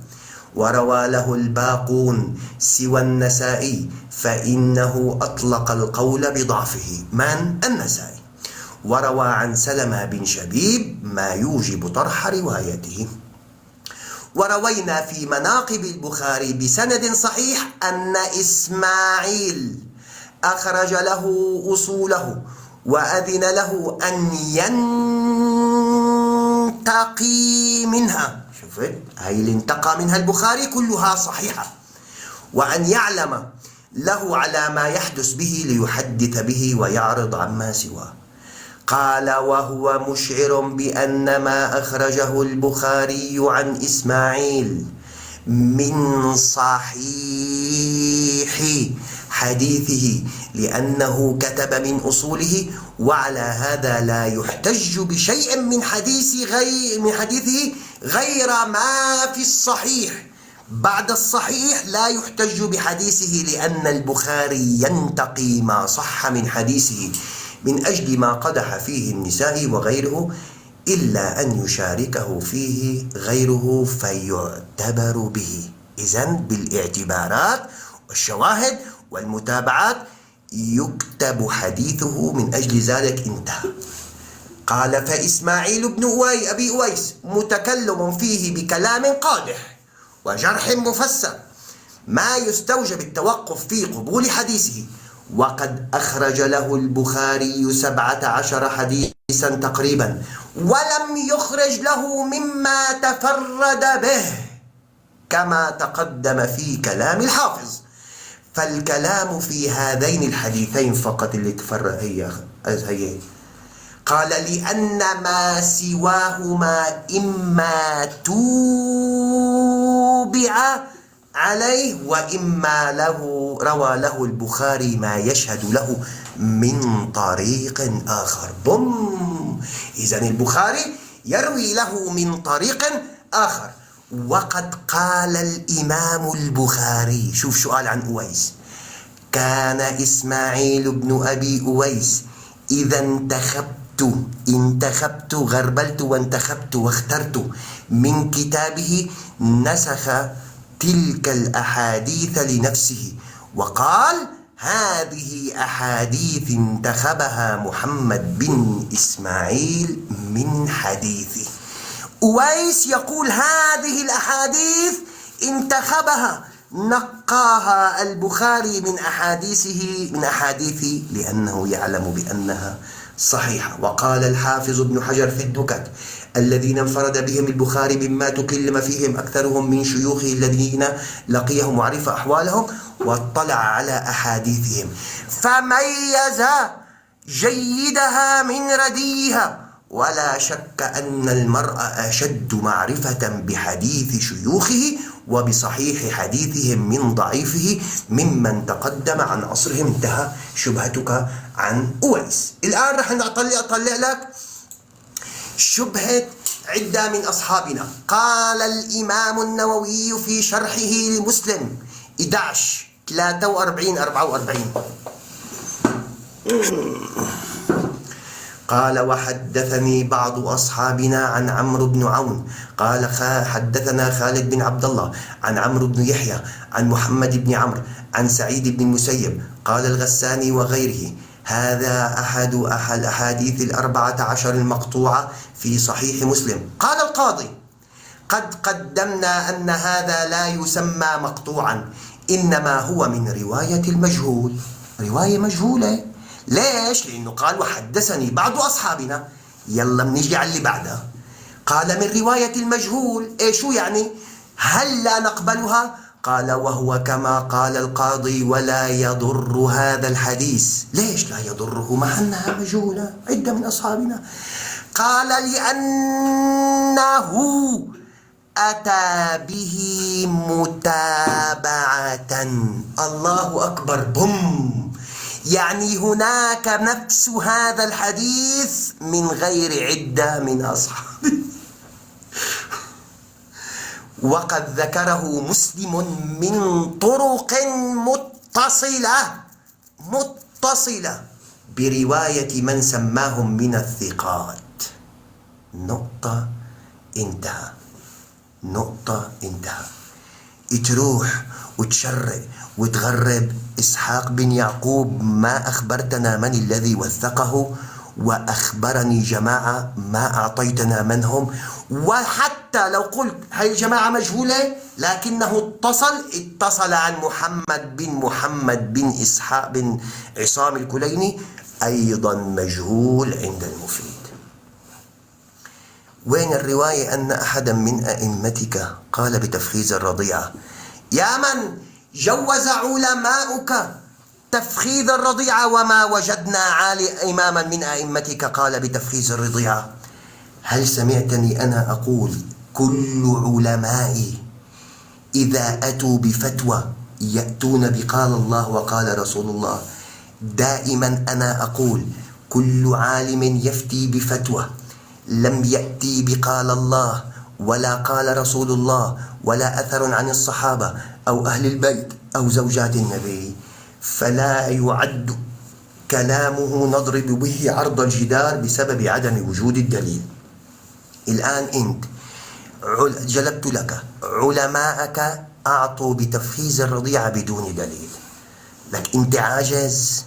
وروى له الباقون سوى النسائي، فإنه أطلق القول بضعفه. من؟ النسائي. وروى عن سلمة بن شبيب ما يوجب طرح روايته. وروينا في مناقب البخاري بسند صحيح أن إسماعيل أخرج له أصوله وأذن له أن ينتقي منها. شوفت؟ هاي اللي انتقى منها البخاري كلها صحيحة. وأن يعلم له على ما يحدث به ليحدث به ويعرض عما سواه. قال: وهو مشعر بأن ما أخرجه البخاري عن إسماعيل من صحيح حديثه لأنه كتب من أصوله، وعلى هذا لا يحتج بشيء من حديثه غير ما في الصحيح. بعد الصحيح لا يحتج بحديثه لأن البخاري ينتقي ما صح من حديثه من أجل ما قدح فيه النساء وغيره، إلا أن يشاركه فيه غيره فيعتبر به. إذن بالاعتبارات والشواهد والمتابعات يكتب حديثه، من أجل ذلك انتهى. قال: فإسماعيل بن أبي أويس متكلم فيه بكلام قادح وجرح مفسر ما يستوجب التوقف في قبول حديثه، وقد أخرج له البخاري 17 حديثا تقريبا، ولم يخرج له مما تفرد به كما تقدم في كلام الحافظ. فالكلام في هذين الحديثين فقط اللي تفرد هي. قال: لأن ما سواهما إما توبع عليه وإما روى له البخاري ما يشهد له من طريق آخر. بوم، إذن البخاري يروي له من طريق آخر. وقد قال الإمام البخاري، شوف سؤال عن أويس: كان إسماعيل بن أبي أويس إذا انتخبت غربلت وانتخبت واخترت من كتابه نسخ تلك الأحاديث لنفسه، وقال: هذه أحاديث انتخبها محمد بن إسماعيل من حديثه. أويس يقول هذه الأحاديث انتخبها نقاها البخاري من أحاديثه لأنه يعلم بأنها صحيحة. وقال الحافظ ابن حجر في الدكك: الذين انفرد بهم البخاري مما تكلم فيهم أكثرهم من شيوخه الذين لقيهم وعرف أحوالهم واطلع على أحاديثهم فميز جيدها من رديها. ولا شك أن المرء أشد معرفة بحديث شيوخه وبصحيح حديثهم من ضعيفه ممن تقدم عن عصرهم. انتهى شبهتك عن أويس. الآن رح أطلع لك شبهة عدة من أصحابنا. قال الإمام النووي في شرحه لمسلم 11/43-44: قال: وحدثني بعض أصحابنا عن عمرو بن عون قال: حدثنا خالد بن عبد الله عن عمرو بن يحيى عن محمد بن عمرو عن سعيد بن المسيب قال الغساني وغيره: هذا أحد الأحاديث 14 المقطوعة في صحيح مسلم. قال القاضي: قد قدمنا أن هذا لا يسمى مقطوعا، إنما هو من رواية المجهول. رواية مجهولة. ليش؟ لأنه قال: وحدثني بعض أصحابنا. يلا بنيجي على اللي بعدها. قال: من رواية المجهول. شو يعني؟ هل لا نقبلها؟ قال: وهو كما قال القاضي ولا يضر هذا الحديث. ليش لا يضره مع أنها مجهولة عدة من أصحابنا؟ قال: لأنه أتى به متابعة. الله أكبر. بوم. يعني هناك نفس هذا الحديث من غير عدة من أصحابه وقد ذكره مسلم من طرق متصلة برواية من سماهم من الثقات. نقطة انتهى. تروح وتشرق وتغرب إسحاق بن يعقوب: ما أخبرتنا من الذي وثقه، وأخبرني جماعة ما أعطيتنا من هم. وحتى لو قلت هاي الجماعة مجهولة لكنه اتصل عن محمد بن إسحاق بن عصام الكليني أيضا مجهول عند المفيد. وين الرواية أن أحدا من أئمتك قال بتفخيذ الرضيعة؟ يا من جوز علماؤك تفخيذ الرضيعة وما وجدنا إماما من أئمتك قال بتفخيذ الرضيعة. هل سمعتني أنا أقول كل علمائي إذا أتوا بفتوى يأتون بقال الله وقال رسول الله؟ دائما أنا أقول كل عالم يفتي بفتوى لم يأتي بقال الله ولا قال رسول الله ولا أثر عن الصحابة أو أهل البيت أو زوجات النبي فلا يعد كلامه نضرب به عرض الجدار بسبب عدم وجود الدليل. الآن أنت جلبت لك علماءك أعطوا بتفخيذ الرضيعة بدون دليل، لك أنت عاجز.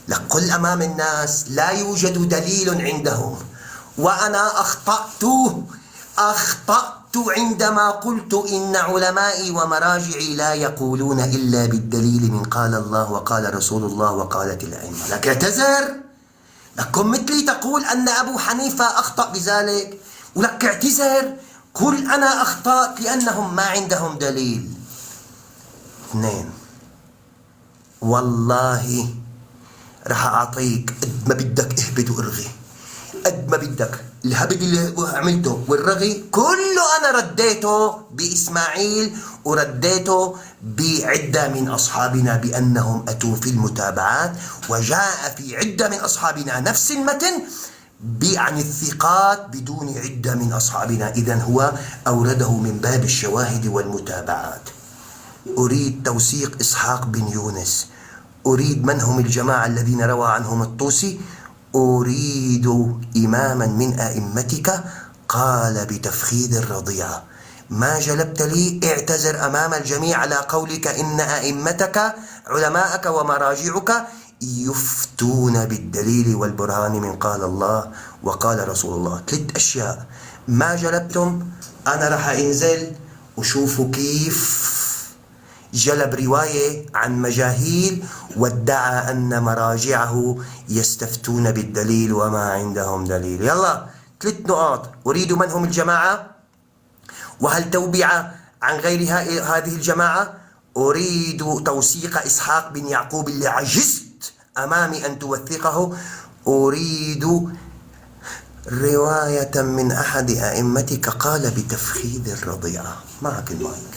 لك قل أمام الناس لا يوجد دليل عندهم، وأنا أخطأت عندما قلت إن علمائي ومراجعي لا يقولون إلا بالدليل من قال الله وقال رسول الله وقالت الأئمة. لك اعتذر. لكم مثلي تقول أن أبو حنيفة أخطأ بذلك، ولك اعتذر قل أنا أخطأت لأنهم ما عندهم دليل. اثنين، والله رح أعطيك قد ما بدك اهبد وارغي، قد ما بدك. الهبد اللي عملته والرغي كله أنا رديته بإسماعيل ورديته بعدة من أصحابنا بأنهم أتوا في المتابعات، وجاء في عدة من أصحابنا نفس المتن عن الثقات بدون عدة من أصحابنا. إذن هو أورده من باب الشواهد والمتابعات. أريد توثيق إسحاق بن يونس، أريد من هم الجماعة الذين روى عنهم الطوسي، أريد إماما من أئمتك قال بتفخيذ الرضيعة. ما جلبت لي اعتذر أمام الجميع على قولك إن أئمتك علماءك ومراجعك يفتون بالدليل والبرهان من قال الله وقال رسول الله. 3 أشياء ما جلبتم، أنا راح أنزل وشوفوا كيف جلب رواية عن مجاهيل وادعى أن مراجعه يستفتون بالدليل وما عندهم دليل. يلا 3 نقاط. أريد من هم الجماعة، وهل توبعة عن غير هذه الجماعة؟ أريد توثيق إسحاق بن يعقوب اللي عجزت أمامي أن توثقه. أريد رواية من أحد أئمتك قال بتفخيذ الرضيعة. معك المايك.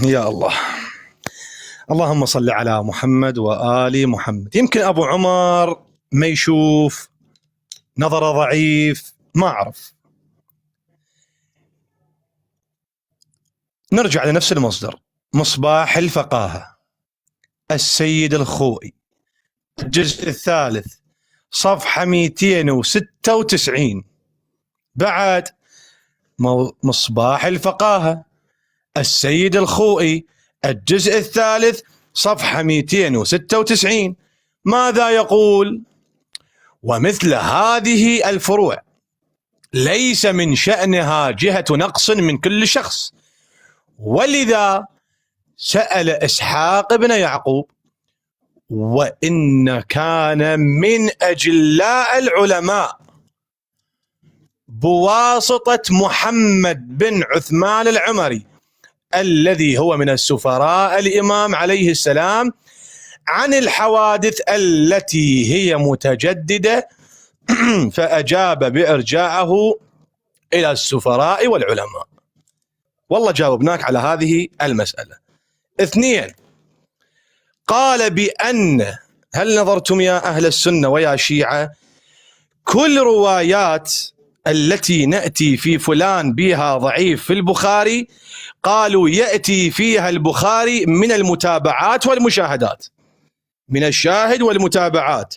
يا الله، اللهم صل على محمد وآل محمد. يمكن أبو عمر ما يشوف، نظره ضعيف، ما أعرف. نرجع لنفس المصدر، مصباح الفقاهة، السيد الخوئي، الجزء الثالث، صفحة 296. بعد مصباح الفقاهة، السيد الخوئي، الجزء الثالث، صفحة 296. ماذا يقول؟ ومثل هذه الفروع ليس من شأنها جهة نقص من كل شخص، ولذا سأل إسحاق بن يعقوب، وإن كان من أجلاء العلماء بواسطة محمد بن عثمان العمري الذي هو من السفراء الإمام عليه السلام عن الحوادث التي هي متجددة، فأجاب بإرجاعه إلى السفراء والعلماء. والله جاوبناك على هذه المسألة. 2، قال بأن، هل نظرتم يا أهل السنة ويا شيعة كل روايات التي نأتي في فلان بها ضعيف في البخاري، قالوا يأتي فيها البخاري من المتابعات والمشاهدات، من الشاهد والمتابعات،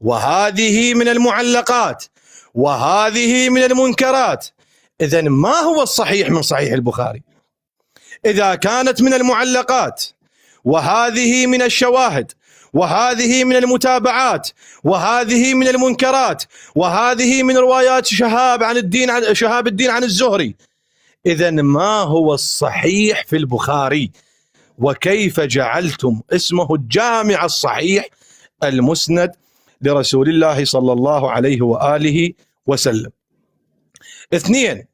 وهذه من المعلقات، وهذه من المنكرات. إذن ما هو الصحيح من صحيح البخاري؟ إذا كانت من المعلقات، وهذه من الشواهد، وهذه من المتابعات، وهذه من المنكرات، وهذه من روايات شهاب الدين عن الزهري، إذن ما هو الصحيح في البخاري؟ وكيف جعلتم اسمه الجامع الصحيح المسند لرسول الله صلى الله عليه وآله وسلم؟ 2،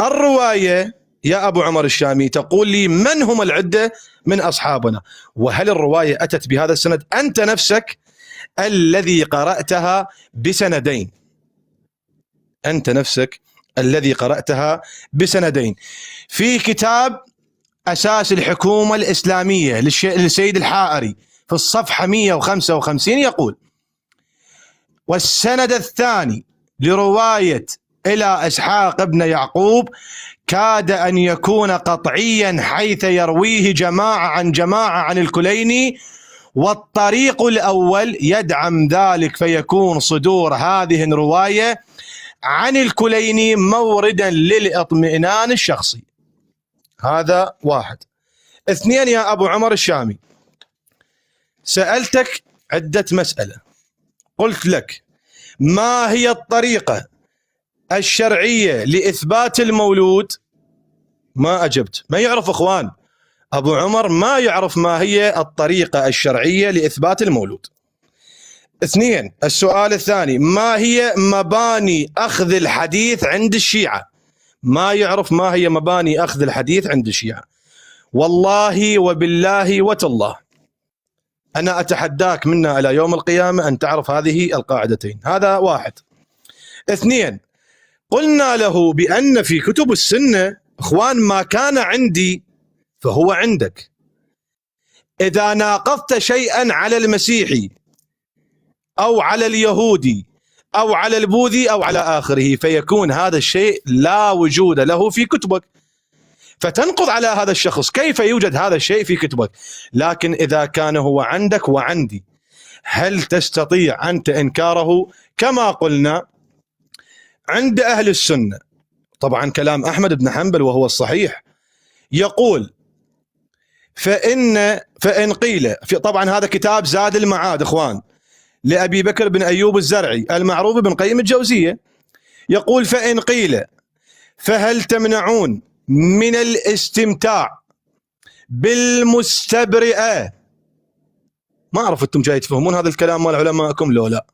الرواية يا أبو عمر الشامي تقول لي من هم العدة من أصحابنا، وهل الرواية أتت بهذا السند؟ أنت نفسك الذي قرأتها بسندين، أنت نفسك الذي قرأتها بسندين. في كتاب أساس الحكومة الإسلامية للسيد الحائري في الصفحة 155 يقول: والسند الثاني لرواية إلى إسحاق بن يعقوب كاد أن يكون قطعيا، حيث يرويه جماعة عن الكليني، والطريق الأول يدعم ذلك، فيكون صدور هذه الرواية عن الكليني موردا للإطمئنان الشخصي. هذا 1. 2، يا أبو عمر الشامي، سألتك عدة مسألة، قلت لك ما هي الطريقة الشرعية لإثبات المولود؟ ما أجبت. ما يعرف أخوان، أبو عمر ما يعرف ما هي الطريقة الشرعية لإثبات المولود. 2، السؤال الثاني، ما هي مباني أخذ الحديث عند الشيعة؟ ما يعرف ما هي مباني أخذ الحديث عند الشيعة. والله وبالله وتالله أنا أتحداك منا إلى يوم القيامة أن تعرف هذه القاعدتين. هذا 1. 2، قلنا له بأن في كتب السنة إخوان ما كان عندي فهو عندك. إذا ناقضت شيئا على المسيحي أو على اليهودي أو على البوذي أو على آخره، فيكون هذا الشيء لا وجود له في كتبك، فتنقض على هذا الشخص. كيف يوجد هذا الشيء في كتبك؟ لكن إذا كان هو عندك وعندي، هل تستطيع أنت إنكاره؟ كما قلنا عند أهل السنة، طبعا كلام أحمد بن حنبل وهو الصحيح، يقول فإن قيل طبعا هذا كتاب زاد المعاد إخوان لأبي بكر بن أيوب الزرعي المعروف بن قيم الجوزية، يقول فإن قيل فهل تمنعون من الاستمتاع بالمستبرئة؟ ما أعرف أنتم جاي تفهمون هذا الكلام مال علماءكم لو لا.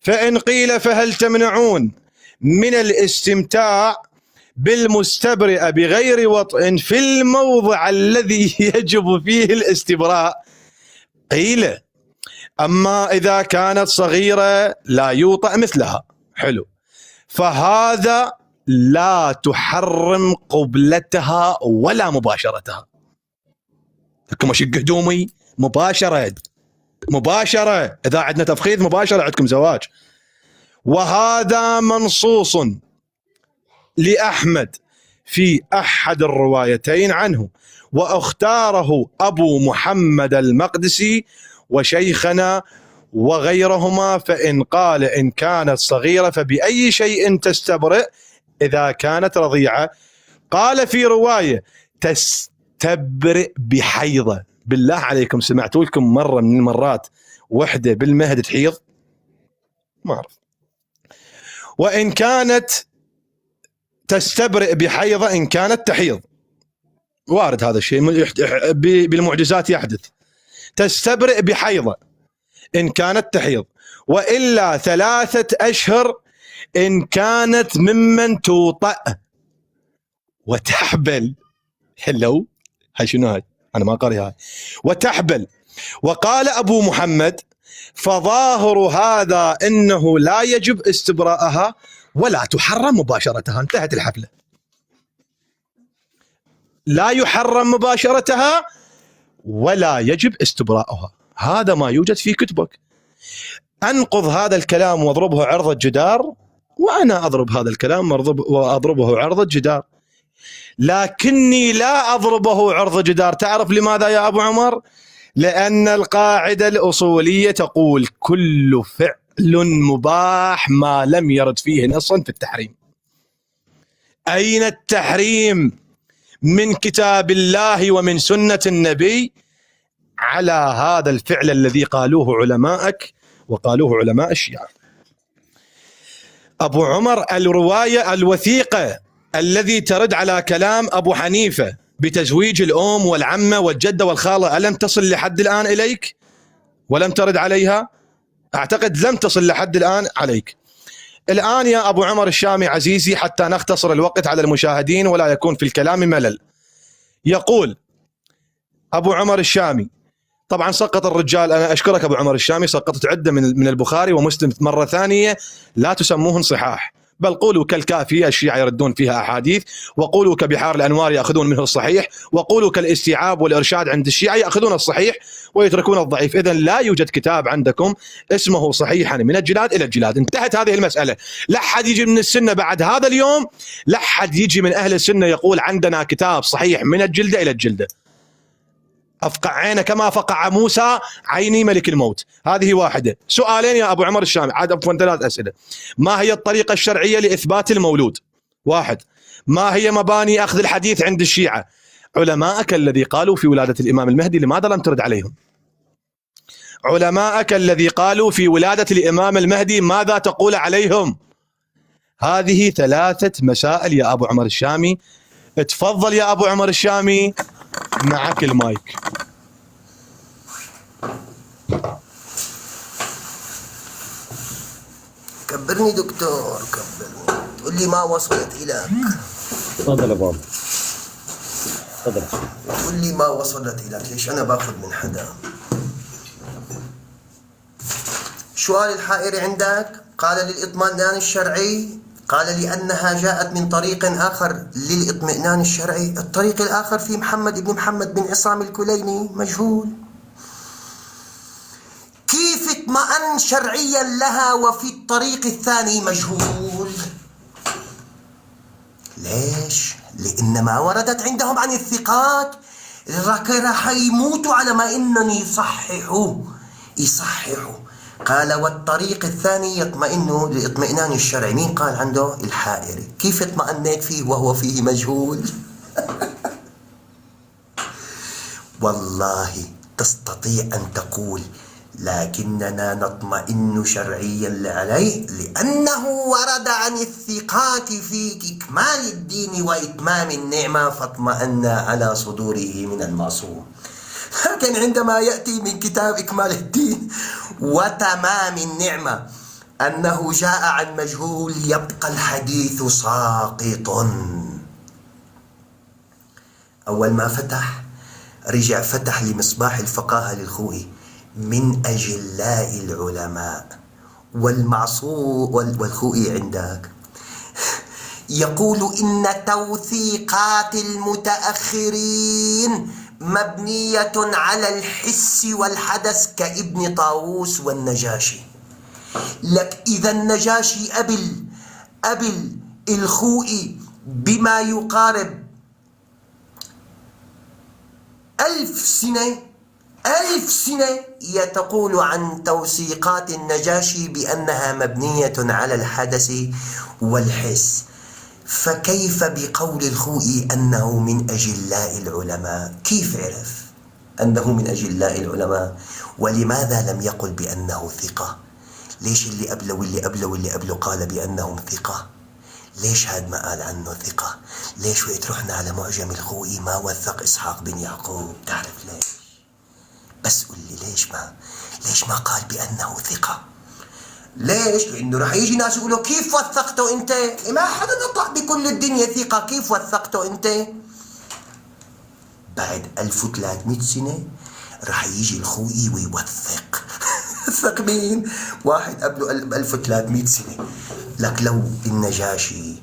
فإن قيل فهل تمنعون من الاستمتاع بالمستبرئة بغير وطئ في الموضع الذي يجب فيه الاستبراء؟ قيل أما إذا كانت صغيرة لا يوطأ مثلها. حلو، فهذا لا تحرم قبلتها ولا مباشرتها. لكم أشق هدومي مباشرة، إذا عندنا تفخيذ مباشرة عندكم زواج. وهذا منصوص لأحمد في أحد الروايتين عنه، واختاره أبو محمد المقدسي وشيخنا وغيرهما. فإن قال إن كانت صغيرة فبأي شيء تستبرئ إذا كانت رضيعة؟ قال في رواية تستبرئ بحيضة. بالله عليكم سمعتوا لكم مرة من المرات وحدة بالمهد تحيض؟ ما أعرف. وإن كانت تستبرئ بحيضة إن كانت تحيض، وارد هذا الشيء بالمعجزات يحدث. تستبرئ بحيضة إن كانت تحيض، وإلا 3 أشهر إن كانت ممن توطأ وتحبل. هلو، هاي شنو هاي؟ أنا ما قاري هاي. وتحبل. وقال أبو محمد فظاهر هذا إنه لا يجب استبراءها ولا تحرم مباشرتها. انتهت الحفلة. لا يحرم مباشرتها ولا يجب استبراءها. هذا ما يوجد في كتبك. أنقض هذا الكلام واضربه عرض الجدار، وأنا أضرب هذا الكلام وأضربه عرض الجدار، لكني لا أضربه عرض جدار. تعرف لماذا يا أبو عمر؟ لأن القاعدة الأصولية تقول كل فعل مباح ما لم يرد فيه نص في التحريم. أين التحريم من كتاب الله ومن سنة النبي على هذا الفعل الذي قالوه علماءك وقالوه علماء الشيعة؟ أبو عمر، الرواية الوثيقة الذي ترد على كلام أبو حنيفة بتزويج الأم والعمة والجدة والخالة ألم تصل لحد الآن إليك ولم ترد عليها؟ أعتقد لم تصل لحد الآن عليك. الآن يا أبو عمر الشامي عزيزي، حتى نختصر الوقت على المشاهدين ولا يكون في الكلام ملل، يقول أبو عمر الشامي، طبعا سقط الرجال، أنا أشكرك أبو عمر الشامي، سقطت عدة من البخاري ومسلم مرة ثانية، لا تسموهن صحاح، بل قولوا كالكافية الشيعة يردون فيها أحاديث، وقولوا كبحار الأنوار يأخذون منه الصحيح، وقولوا كالاستيعاب والإرشاد عند الشيعة يأخذون الصحيح ويتركون الضعيف. إذن لا يوجد كتاب عندكم اسمه صحيحا من الجلاد إلى الجلاد. انتهت هذه المسألة. لا حد يجي من السنة بعد هذا اليوم، لا حد يجي من أهل السنة يقول عندنا كتاب صحيح من الجلدة إلى الجلدة. أفقع عينه كما فقع موسى عيني ملك الموت. هذه واحدة. سؤالين يا أبو عمر الشامي، عاد عفوا 3 أسئلة. ما هي الطريقة الشرعية لإثبات المولود؟ 1. ما هي مباني أخذ الحديث عند الشيعة؟ علماءك الذي قالوا في ولادة الإمام المهدي لماذا لم ترد عليهم؟ علماءك الذي قالوا في ولادة الإمام المهدي ماذا تقول عليهم؟ هذه 3 مسائل يا أبو عمر الشامي. اتفضل يا أبو عمر الشامي، معك المايك. كبرني دكتور، كبرني. تقول لي ما وصلت إليك. تفضل يا بابا، تفضل. تقول لي ما وصلت إليك، ليش أنا باخذ من حدا؟ سؤال الحائر عندك قال للإطمئنان الشرعي، قال لأنها جاءت من طريق آخر للإطمئنان الشرعي. الطريق الآخر في محمد بن محمد بن عصام الكليني مجهول. كيف اطمأن شرعيا لها وفي الطريق الثاني مجهول؟ ليش؟ لأن ما وردت عندهم عن الثقات راح يموتوا على ما إنني يصححوا. يصححوا. قال والطريق الثاني يطمئن لاطمئنان الشرع. مين قال عنده؟ الحائري. كيف اطمأنيت فيه وهو فيه مجهول؟ والله تستطيع أن تقول لكننا نطمئن شرعيا عليه لأنه ورد عن الثقات في إكمال الدين وإتمام النعمة فاطمأنا على صدوره من المعصوم. لكن عندما يأتي من كتاب إكمال الدين وتمام النعمة أنه جاء عن مجهول يبقى الحديث ساقط. أول ما فتح رجع فتح لمصباح الفقاهة للخوئي من أجلاء العلماء والمعصوم والخوئي عندك يقول إن توثيقات المتأخرين مبنية على الحس والحدث كابن طاووس والنجاشي. لك إذا النجاشي قبل الخوئي بما يقارب 1000 سنة يتقول عن توثيقات النجاشي بأنها مبنية على الحدث والحس، فكيف بقول الخوئي أنه من أجلاء العلماء؟ كيف عرف أنه من أجلاء العلماء؟ ولماذا لم يقل بأنه ثقة؟ ليش اللي قبله واللي قبله واللي قبله قال بأنهم ثقة؟ ليش هاد ما قال عنه ثقة؟ ليش وقت رحنا على معجم الخوئي ما وثق إسحاق بن يعقوب؟ تعرف ليش؟ بس قل لي ليش ما قال بأنه ثقة؟ ليش؟ لأنه رح يجي ناس يقولوا كيف وثقته أنت؟ ما حدا نطق بكل الدنيا ثقة، كيف وثقته أنت؟ بعد 1300 سنة رح يجي الخوئي ويوثق. وثق مين؟ واحد قبله 1300 سنة. لك لو النجاشي،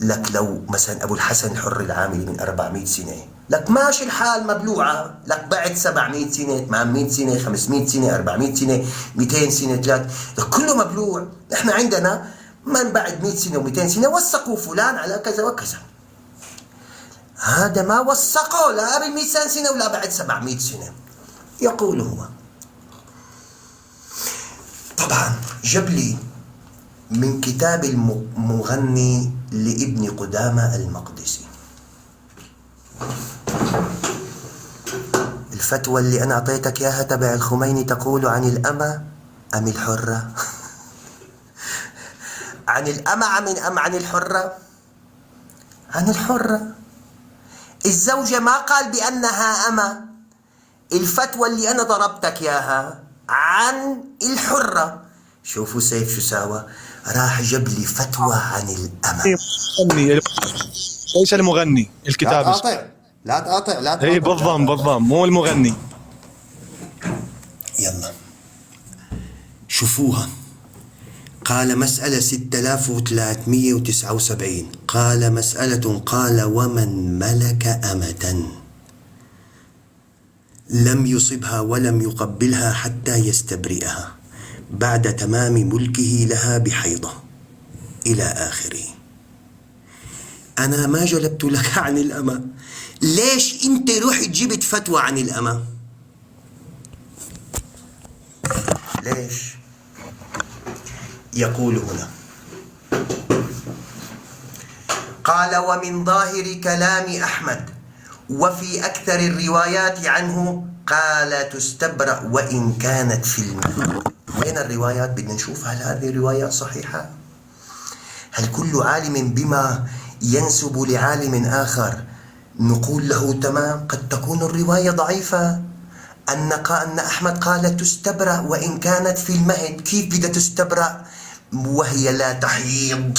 لك لو مثلا أبو الحسن الحر العاملي من 400 سنة، لك ماشي الحال مبلوعة. لك بعد 700 سنة 800 سنة 500 سنة 400 سنة 200 سنة 3، لك كله مبلوع. نحن عندنا من بعد 100 سنة و200 سنة وثقوا فلان على كذا وكذا. هذا ما وثقه لا قبل 200 سنة ولا بعد 700 سنة. يقول هو طبعا جاب لي من كتاب المغني لابن قدامة المقدسي الفتوى اللي أنا أعطيتك إياها تبع الخميني تقول عن الأمة أم الحرة؟ عن الأمة أم عن الحرة؟ عن الحرة. الزوجة ما قال بأنها أمة. الفتوى اللي أنا ضربتك إياها عن الحرة. شوفوا سيف شو ساوى، راح جاب لي فتوى عن الأمة. ليس المغني الكتاب. لا تقاطع اي بالضم مو المغني. يلا شوفوها. قال مسألة 6379. قال مسألة قال ومن ملك أمة لم يصبها ولم يقبلها حتى يستبرئها بعد تمام ملكه لها بحيضة إلى آخره. أنا ما جلبت لك عن الأمة، ليش أنت رحت جبت فتوى عن الأمة؟ ليش؟ يقول هنا قال ومن ظاهر كلام أحمد وفي أكثر الروايات عنه قال تستبرأ وإن كانت في الماء. وين الروايات؟ بدنا نشوف هل هذه الروايات صحيحة؟ هل كل عالم بما ينسب لعالم آخر نقول له تمام؟ قد تكون الرواية ضعيفة. أن أحمد قال تستبرأ وإن كانت في المهد. كيف بدها تستبرأ وهي لا تحيض؟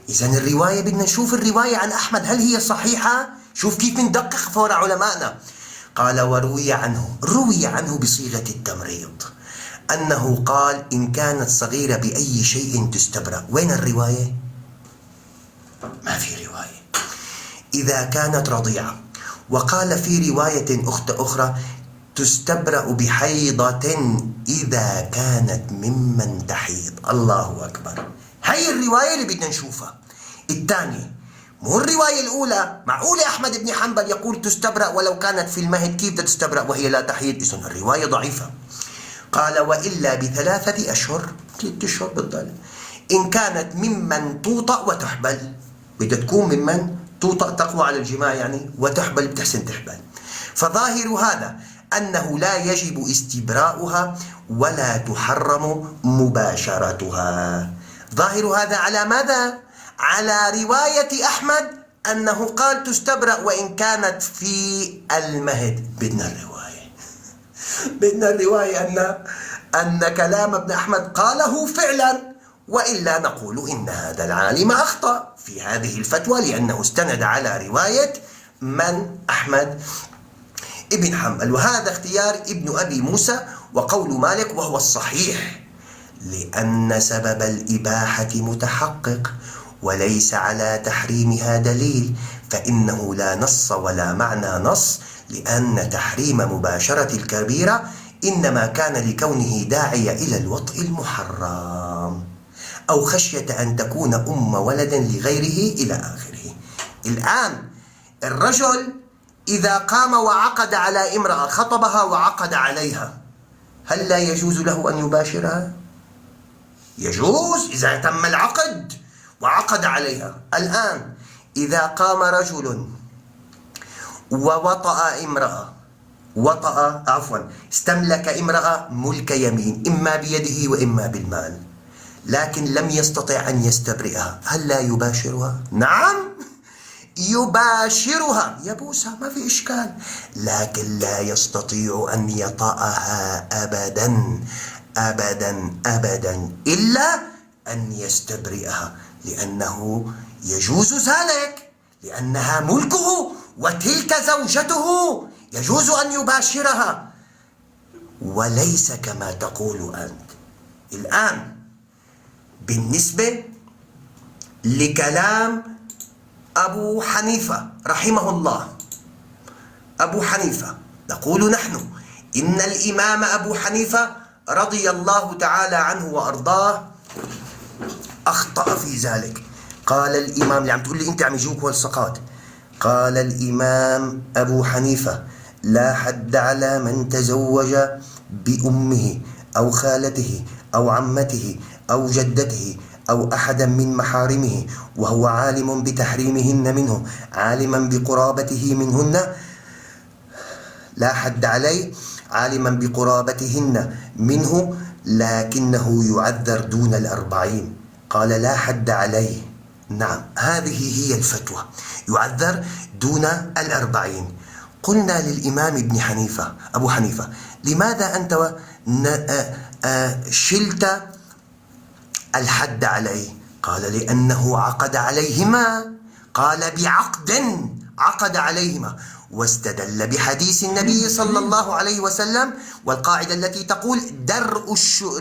إذا الرواية بدنا نشوف الرواية عن أحمد هل هي صحيحة؟ شوف كيف ندقق فور علمائنا. قال وروي عنه بصيغة التمريض أنه قال إن كانت صغيرة بأي شيء تستبرأ. وين الرواية؟ ما في رواية. إذا كانت رضيعة. وقال في رواية أخرى تستبرأ بحيضة إذا كانت ممن تحيض. الله أكبر. هاي الرواية اللي بدنا نشوفها. الثانية مو الرواية الأولى. معقولة أحمد بن حنبل يقول تستبرأ ولو كانت في المهد؟ كيف بدها تستبرأ وهي لا تحيض؟ إذن الرواية ضعيفة. قال وإلا ب3 أشهر، 3 أشهر بتضل. إن كانت ممن توطأ وتحبل، بدها تكون ممن توطأ تقوى على الجماع يعني، وتحبل بتحسن تحبل. فظاهر هذا أنه لا يجب استبراؤها ولا تحرم مباشرتها. ظاهر هذا على ماذا؟ على رواية أحمد أنه قال تستبرأ وإن كانت في المهد. بدنا الرواية، بدنا الرواية أن كلام ابن أحمد قاله فعلا، وإلا نقول إن هذا العالم أخطأ في هذه الفتوى لأنه استند على رواية من؟ أحمد ابن حنبل. وهذا اختيار ابن أبي موسى وقول مالك وهو الصحيح، لأن سبب الإباحة متحقق وليس على تحريمها دليل، فإنه لا نص ولا معنى نص، لأن تحريم مباشرة الكبيرة إنما كان لكونه داعية إلى الوطء المحرم أو خشية أن تكون ولد لغيره إلى آخره. الآن الرجل إذا قام وعقد على امرأة، خطبها وعقد عليها، هل لا يجوز له أن يباشرها؟ يجوز إذا تم العقد وعقد عليها. الآن إذا قام رجل ووطأ امرأة، استملك امرأة ملك يمين إما بيده وإما بالمال، لكن لم يستطع أن يستبرئها، هل لا يباشرها؟ نعم يباشرها، يبوسها، ما في إشكال، لكن لا يستطيع أن يطأها أبدا أبدا أبدا إلا أن يستبرئها، لأنه يجوز ذلك، لأنها ملكه وتلك زوجته، يجوز أن يباشرها، وليس كما تقول أنت. الآن بالنسبة لكلام أبو حنيفة رحمه الله، أبو حنيفة نقول نحن إن الإمام أبو حنيفة رضي الله تعالى عنه وأرضاه أخطأ في ذلك. قال الإمام، اللي عم تقول لي أنت عم يجوك والسقاط، قال الإمام أبو حنيفة لا حد على من تزوج بأمه أو خالته أو عمته أو جدته أو أحدا من محارمه وهو عالم بتحريمهن منه عالما بقرابته منهن، لا حد عليه عالما بقرابتهن منه لكنه يعذر دون 40. قال لا حد عليه، نعم هذه هي الفتوى، يعذر دون 40. قلنا للإمام أبو حنيفة لماذا أنت شلت الحد عليه؟ قال لأنه عقد عليهما، قال بعقد عقد عليهما، واستدل بحديث النبي صلى الله عليه وسلم والقاعدة التي تقول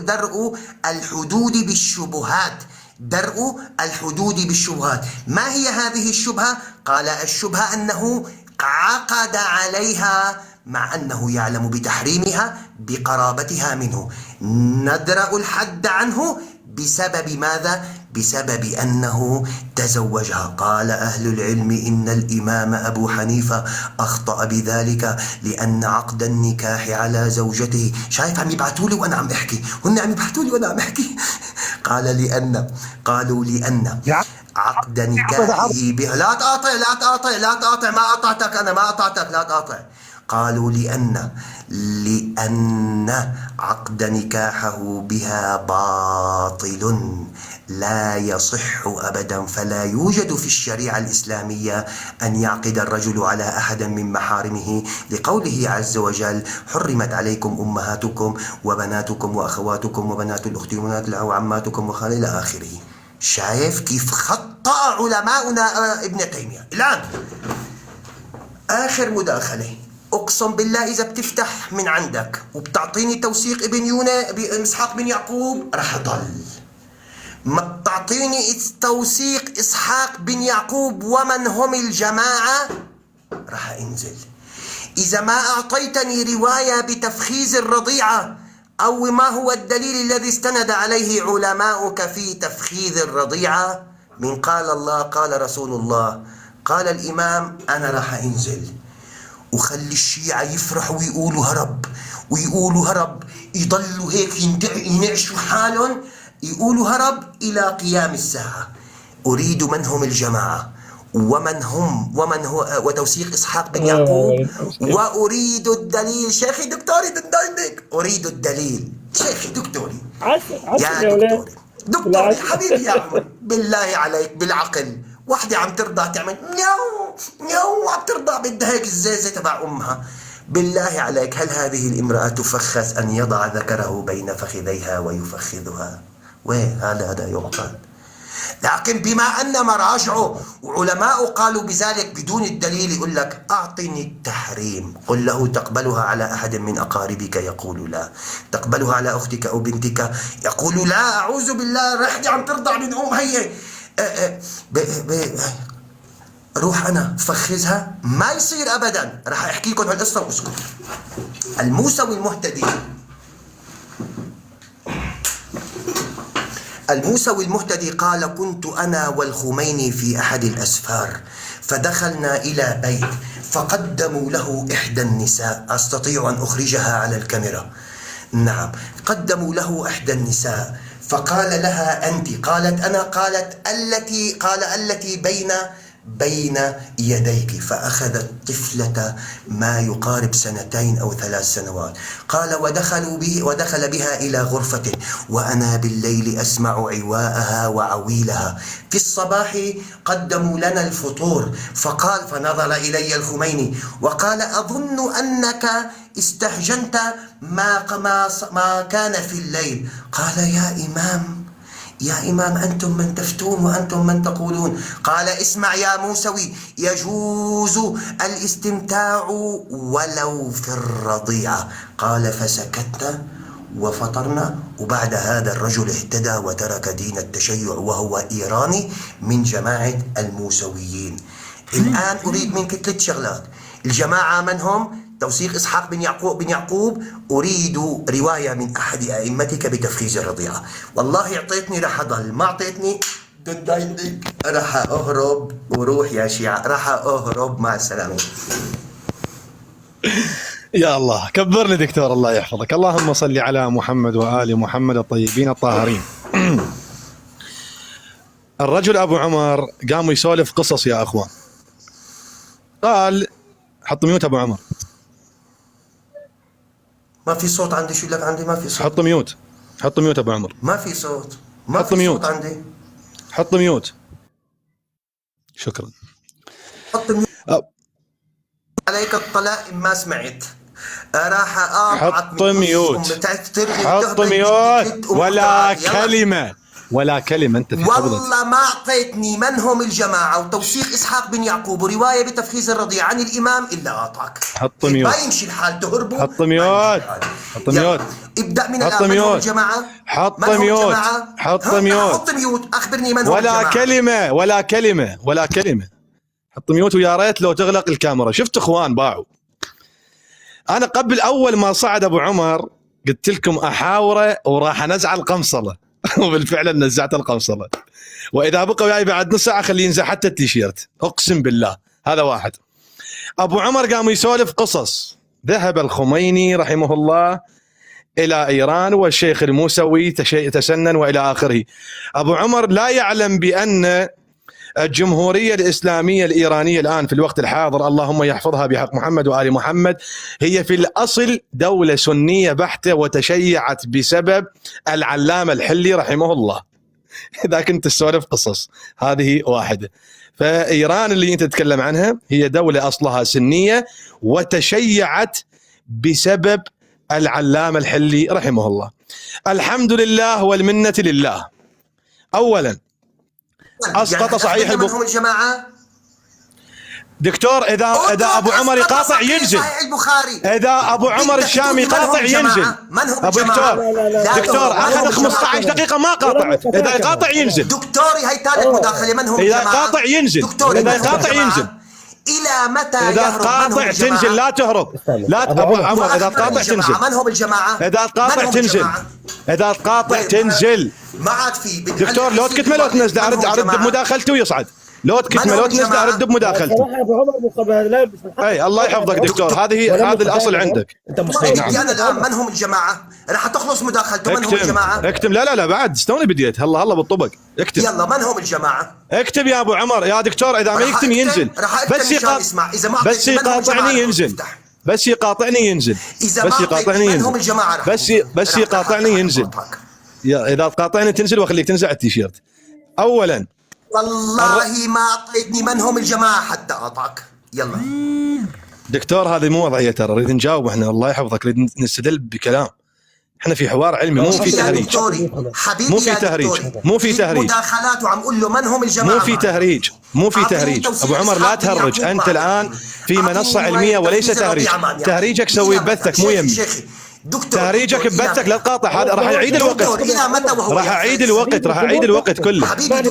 درء الحدود بالشبهات، درء الحدود بالشبهات. ما هي هذه الشبهة؟ قال الشبهة أنه عقد عليها مع أنه يعلم بتحريمها بقرابتها منه، ندرأ الحد عنه بسبب ماذا؟ بسبب أنه تزوجها. قال أهل العلم إن الإمام أبو حنيفة أخطأ بذلك لأن عقد النكاح على زوجته، شايف عم يبعثوا لي وأنا عم أحكي، هن عم يبعثوا لي وأنا عم أحكي. قالوا لأن عقد نكاحه لا تقاطع لا تقاطع لا تقاطع، ما قطعتك أنا، ما قطعتك، لا تقاطع. قالوا لأن عقد نكاحه بها باطل لا يصح أبدا، فلا يوجد في الشريعة الإسلامية أن يعقد الرجل على أحد من محارمه، لقوله عز وجل حرمت عليكم أمهاتكم وبناتكم وأخواتكم وبنات الأخت وبنات الأخ وعماتكم وخال إلى آخره. شايف كيف خطأ علماؤنا ابن تيمية؟ الآن آخر مداخلة، أقسم بالله إذا بتفتح من عندك وبتعطيني توثيق ابن إسحاق بن يعقوب رح أضل، ما بتعطيني توثيق إسحاق بن يعقوب ومن هم الجماعة رح أنزل. إذا ما أعطيتني رواية بتفخيذ الرضيعة أو ما هو الدليل الذي استند عليه علماؤك في تفخيذ الرضيعة من قال الله قال رسول الله قال الإمام، أنا راح أنزل وخلي الشيعة يفرحوا ويقولوا هرب، ويقولوا هرب، يضلوا هيك ينعشوا حالهم، يقولوا هرب إلى قيام الساعة. أريد من هم الجماعة ومن هو وتوثيق إسحاق بن يعقوب، وأريد الدليل. شيخي دكتوري دنداينك، أريد الدليل. شيخي دكتوري يا دكتوري، دكتوري حبيبي يا عمر، بالله عليك بالعقل، وحدة عم ترضى تعمل نيو نيو، عم ترضى بدها هيك الزيزة تبع أمها. بالله عليك، هل هذه الامرأة تفخس أن يضع ذكره بين فخذيها ويفخذها؟ وين هذا يعقل؟ لكن بما أن مراجعه وعلماء قالوا بذلك بدون الدليل، يقول لك أعطني التحريم. قل له تقبلها على أحد من أقاربك؟ يقول لا. تقبلها على أختك أو بنتك؟ يقول لا. أعوذ بالله، رحدي عم ترضع من أم هي روح أنا فخذها؟ ما يصير أبدا. رح أحكي لكم هالقصة واسكت. الموسوي المهتدي قال: كنت أنا والخميني في أحد الأسفار، فدخلنا إلى بيت فقدموا له إحدى النساء. أستطيع أن أخرجها على الكاميرا. نعم، قدموا له إحدى النساء فقال لها: أنت؟ قالت: أنا. قال التي بين يديك. فأخذ الطفلة ما يقارب 2 أو 3 سنوات. قال: ودخل بها إلى غرفة، وأنا بالليل أسمع عواءها وعويلها. في الصباح قدموا لنا الفطور. فنظر إلي الخميني وقال: أظن أنك استهجنت ما كان في الليل. قال: يا إمام أنتم من تفتون وأنتم من تقولون. قال: اسمع يا موسوي، يجوز الاستمتاع ولو في الرضيعة. قال: فسكتنا وفطرنا. وبعد هذا الرجل اهتدى وترك دين التشيع، وهو إيراني من جماعة الموسويين. الآن أريد منك 3 شغلات. الجماعة من هم؟ توثيق إسحاق بن يعقوب. أريد رواية من أحد أئمتك بتفخيذ الرضيعة. والله أعطيتني رح أضل، ما أعطيتني رح أهرب. وروح يا شيعة، رح أهرب. مع السلامة. يا الله، كبرني دكتور، الله يحفظك. اللهم صل على محمد وآل محمد الطيبين الطاهرين. الرجل أبو عمر قام يسولف قصص يا أخوان. قال: حط ميوت أبو عمر. ما في صوت عندي. شو لك عندي؟ ما في صوت. حط ميوت أبو عمر. ما في صوت. حط ميوت. صوت عندي. حط ميوت. شكرا. حط ميوت. عليك الطلاق إن ما سمعت. راح حط ميوت. حط ميوت. ولا كلمة أنت في حفظك. والله ما أعطيتني من هم الجماعة وتوثيق إسحاق بن يعقوب ورواية بتفخيذ الرضيعة عن الإمام إلا أعطاك. حط ميوت. ما يمشي الحال، تهربوا. حط ميوت. ابدأ من الآن. من هم الجماعة؟ حط ميوت. حط ميوت. أخبرني من هم الجماعة. ولا كلمة. حط ميوت. ويا ريت لو تغلق الكاميرا. شفت اخوان باعوا. انا قبل اول ما صعد ابو عمر قلت لكم احاوره وراح انزع القمصله. وبالفعل نزعت القمصله. واذا بقى وياي بعد نص ساعه خليه ينزع حتى التيشيرت، اقسم بالله. هذا واحد. ابو عمر قام يسولف قصص. ذهب الخميني رحمه الله الى ايران، والشيخ الموسوي تسنن والى اخره. ابو عمر لا يعلم بان الجمهورية الإسلامية الإيرانية الآن في الوقت الحاضر، اللهم يحفظها بحق محمد وآل محمد، هي في الأصل دولة سنية بحتة، وتشيعت بسبب العلامة الحلي رحمه الله. إذا كنت تسولف قصص، هذه واحدة. فإيران اللي أنت تتكلم عنها هي دولة أصلها سنية، وتشيعت بسبب العلامة الحلي رحمه الله. الحمد لله والمنة لله. أولا اسقط صحيح من هم الجماعه دكتور. اذا ابو عمر يقاطع ينزل. اذا ابو عمر الشامي يقاطع ينزل. ابو دكتور اخذ 15 دقيقه ما قاطعت. اذا يقاطع ينزل. دكتوري هي ثالث مداخله. من هم الجماعه؟ اذا يقاطع ينزل. اذا يقاطع ينزل. الى متى اذا تقاطع تنزل، لا تهرب. لا ابو عمر اذا تقاطع تنزل. من هم الجماعه؟ اذا تقاطع تنزل. اذا تقاطع تنزل. ما عاد في دكتور لو تكتمل لو تنزل ارد بمداخلته ويصعد. لو تكتمه لو تنزله ارد بمداخلتي. صراحه ابو عمر مقابلات اي الله يحفظك دكتور، هذا الاصل عندك. انت طيب مستحيل. انا الان من هم الجماعه؟ راح تخلص مداخلته. من هم الجماعه؟ اكتم. لا بعد استوني بديت. هلا بالطبق اكتب. يلا من هم الجماعه؟ اكتب يا ابو عمر يا دكتور، اذا ما يكتم ينزل. بس يقاطعني ينزل. بس يقاطعني ينزل. بس يقاطعني ينزل. بس يقاطعني ينزل. اذا تقاطعني تنزل واخليك تنزل على التيشيرت. اولا والله ما اعطيتني من هم الجماعه حتى اقاطعك. يلا دكتور هذه مو وضعيه ترى، نريد نجاوب احنا الله يحفظك، نريد نستدل بكلام. احنا في حوار علمي مو في تهريج. حبيبي مو في تهريج. مو في تهريج. مداخلات وعم اقول له من هم الجماعه. مو في تهريج. ابو عمر لا تهرج، انت الان في منصه علميه وليس تهريج. تهريجك سوي ببثك مو يمي. تهريجك ببثك لا تقاطع، هذا راح يعيد الوقت. راح اعيد الوقت كله. حبيبي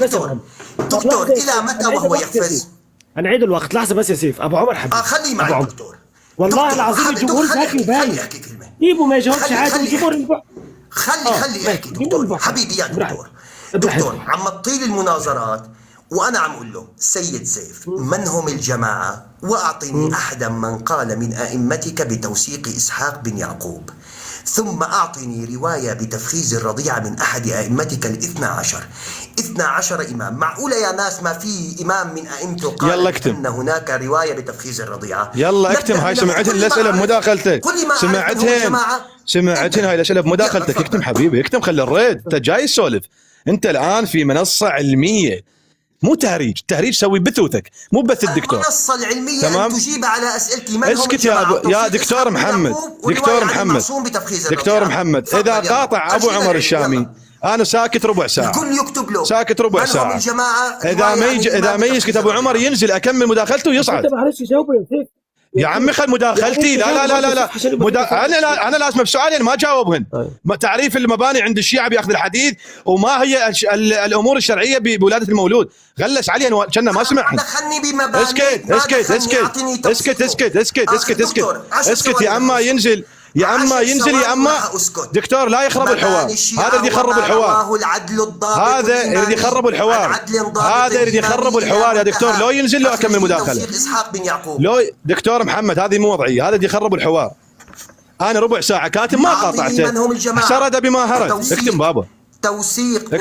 دكتور الى متى وهو يقفز؟ هنعيد الوقت. لحظه بس يا سيف. ابو عمر حبيبي خليه معي دكتور. والله العظيم الجمهور ذكي وباين. جيبوا ما يجاوبش عادي وجيبوا البعد. خلي يحكي دكتور. حبيبي يا دكتور عم تطيل المناظرات وانا عم اقول له سيد سيف من هم الجماعه، واعطني احدا من قال من ائمتك بتوثيق اسحاق بن يعقوب، ثم اعطني روايه بتفخيذ الرضيعه من احد ائمتك الاثنى عشر. 12 امام. معقوله يا ناس ما في امام من ائمته قال ان هناك روايه بتفخيذ الرضيعه؟ يلا اكتم. هاي سمعتهن الاسئله بمداخلتك. سمعتهن هاي الاسئله بمداخلتك. اكتم حبيبي اكتم. خلي الريد. انت جاي تسولف. انت الان في منصه علميه مو تهريج. تهريج سوي بثوثك مو بث الدكتور. المنصه العلميه تمام. تجيب على اسئلتي. اسكت يا دكتور محمد. دكتور محمد اذا قاطع ابو عمر الشامي انا ساكت ربع ساعه. الكل يكتب له ساكت ربع ساعه. اذا ما يسكت ابو عمر ينزل اكمل مداخلته ويصعد. انت معلش جاوبه يا سيف يا عمي. خل مداخلتي. لا انا لازم بسؤالين ما جاوبهن. تعريف المباني عند الشيعة بياخذ الحديث، وما هي الامور الشرعيه بولاده المولود. غلس علي كنا ما سمعهم. دخلني بمباني. اسكت يا اما ينزل يا اما دكتور لا يخرب الحوار. هذا اللي يخرب الحوار. هذا يريد يخرب الحوار يا دكتور. لو ينزل له اكمل مداخله. لو دكتور محمد هذه مو وضعيه. هذا اللي يخرب الحوار. انا ربع ساعه كاتب ما قاطعته. سرد بما هرد. اكتم بابا. توثيق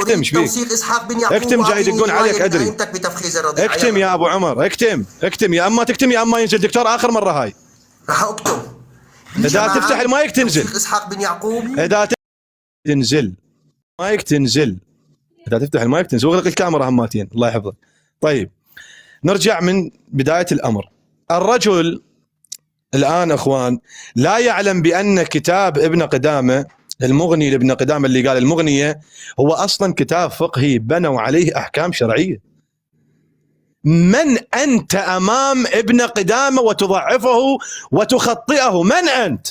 اسحاق بن يعقوب. اكتم جاي يدقون عليك ادري. اكتم يا ابو عمر. اكتم يا اما تكتم يا اما ينزل. دكتور اخر مره هاي راح اكتب. إذا تفتح المايك تنزل. إسحاق بن يعقوب. إذا تنزل مايك تنزل. إذا تفتح المايك تنزل. واغلق الكاميرا هماتين الله يحفظك. طيب نرجع من بداية الأمر. الرجل الآن أخوان لا يعلم بأن كتاب ابن قدامة المغني لابن قدامة اللي قال المغنية هو أصلا كتاب فقهي بنوا عليه أحكام شرعية. من أنت أمام ابن قدامة وتضعفه وتخطئه؟ من أنت؟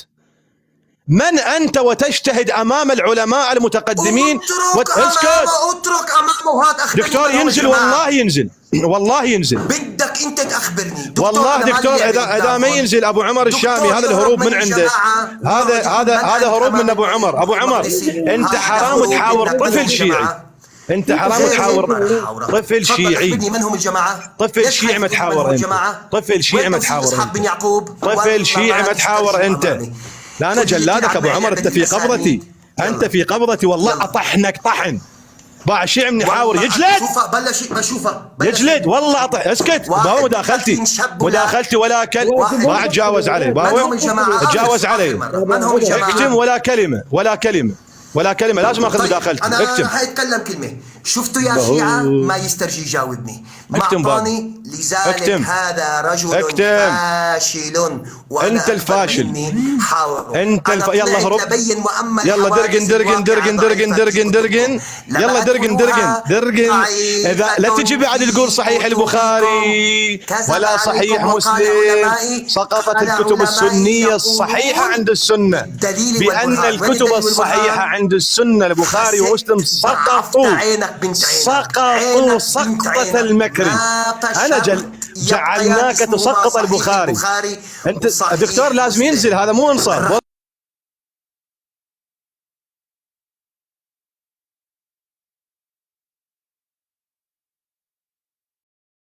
من أنت وتجتهد أمام العلماء المتقدمين؟ اترك أمامه هذا. دكتور ينزل والله ينزل. بدك أنت تخبرني والله دكتور إذا ما ينزل أبو عمر الشامي هذا الهروب من عنده. هذا هروب من أبو عمر. أبو عمر أنت حرام تحاور طفل شيعي. انت حرام تحاور طفل شيعي. من هم الجماعه؟ طفل شيعي ما تحاور انت. طفل شيعي ما تحاور اسحاق بن يعقوب. طفل شيعي ما تحاور انت. لا انا جلادك ابو عمر. انت في قبضتي. انت في قبضتي والله اطحنك طحن. باع شيعي من يحاور يجلد. بلش بشوفه يجلد والله اطح. اسكت باو مداخلتي ولا كلمه ما اتجاوز عليه. باو اتجاوز عليه. اكتم ولا كلمة لازم اخذ مداخلتي. انا حيتكلم كلمه. شفتوا يا شيعة ما يسترجي يجاوبني. معطاني لذلك هذا رجل فاشل. انت الفاشل. انت يلا هرب. يلا درقن. يلا درقن. اذا لا تجي بعد تقول صحيح البخاري ولا صحيح مسلم. سقطت الكتب السنية الصحيحة عند السنة. بأن الكتب الصحيحة عند السنة البخاري ومسلم سقطوا سقطة المكري. أنا جعلناك تسقط البخاري. أنت دكتور لازم ينزل. هذا مو انصاف.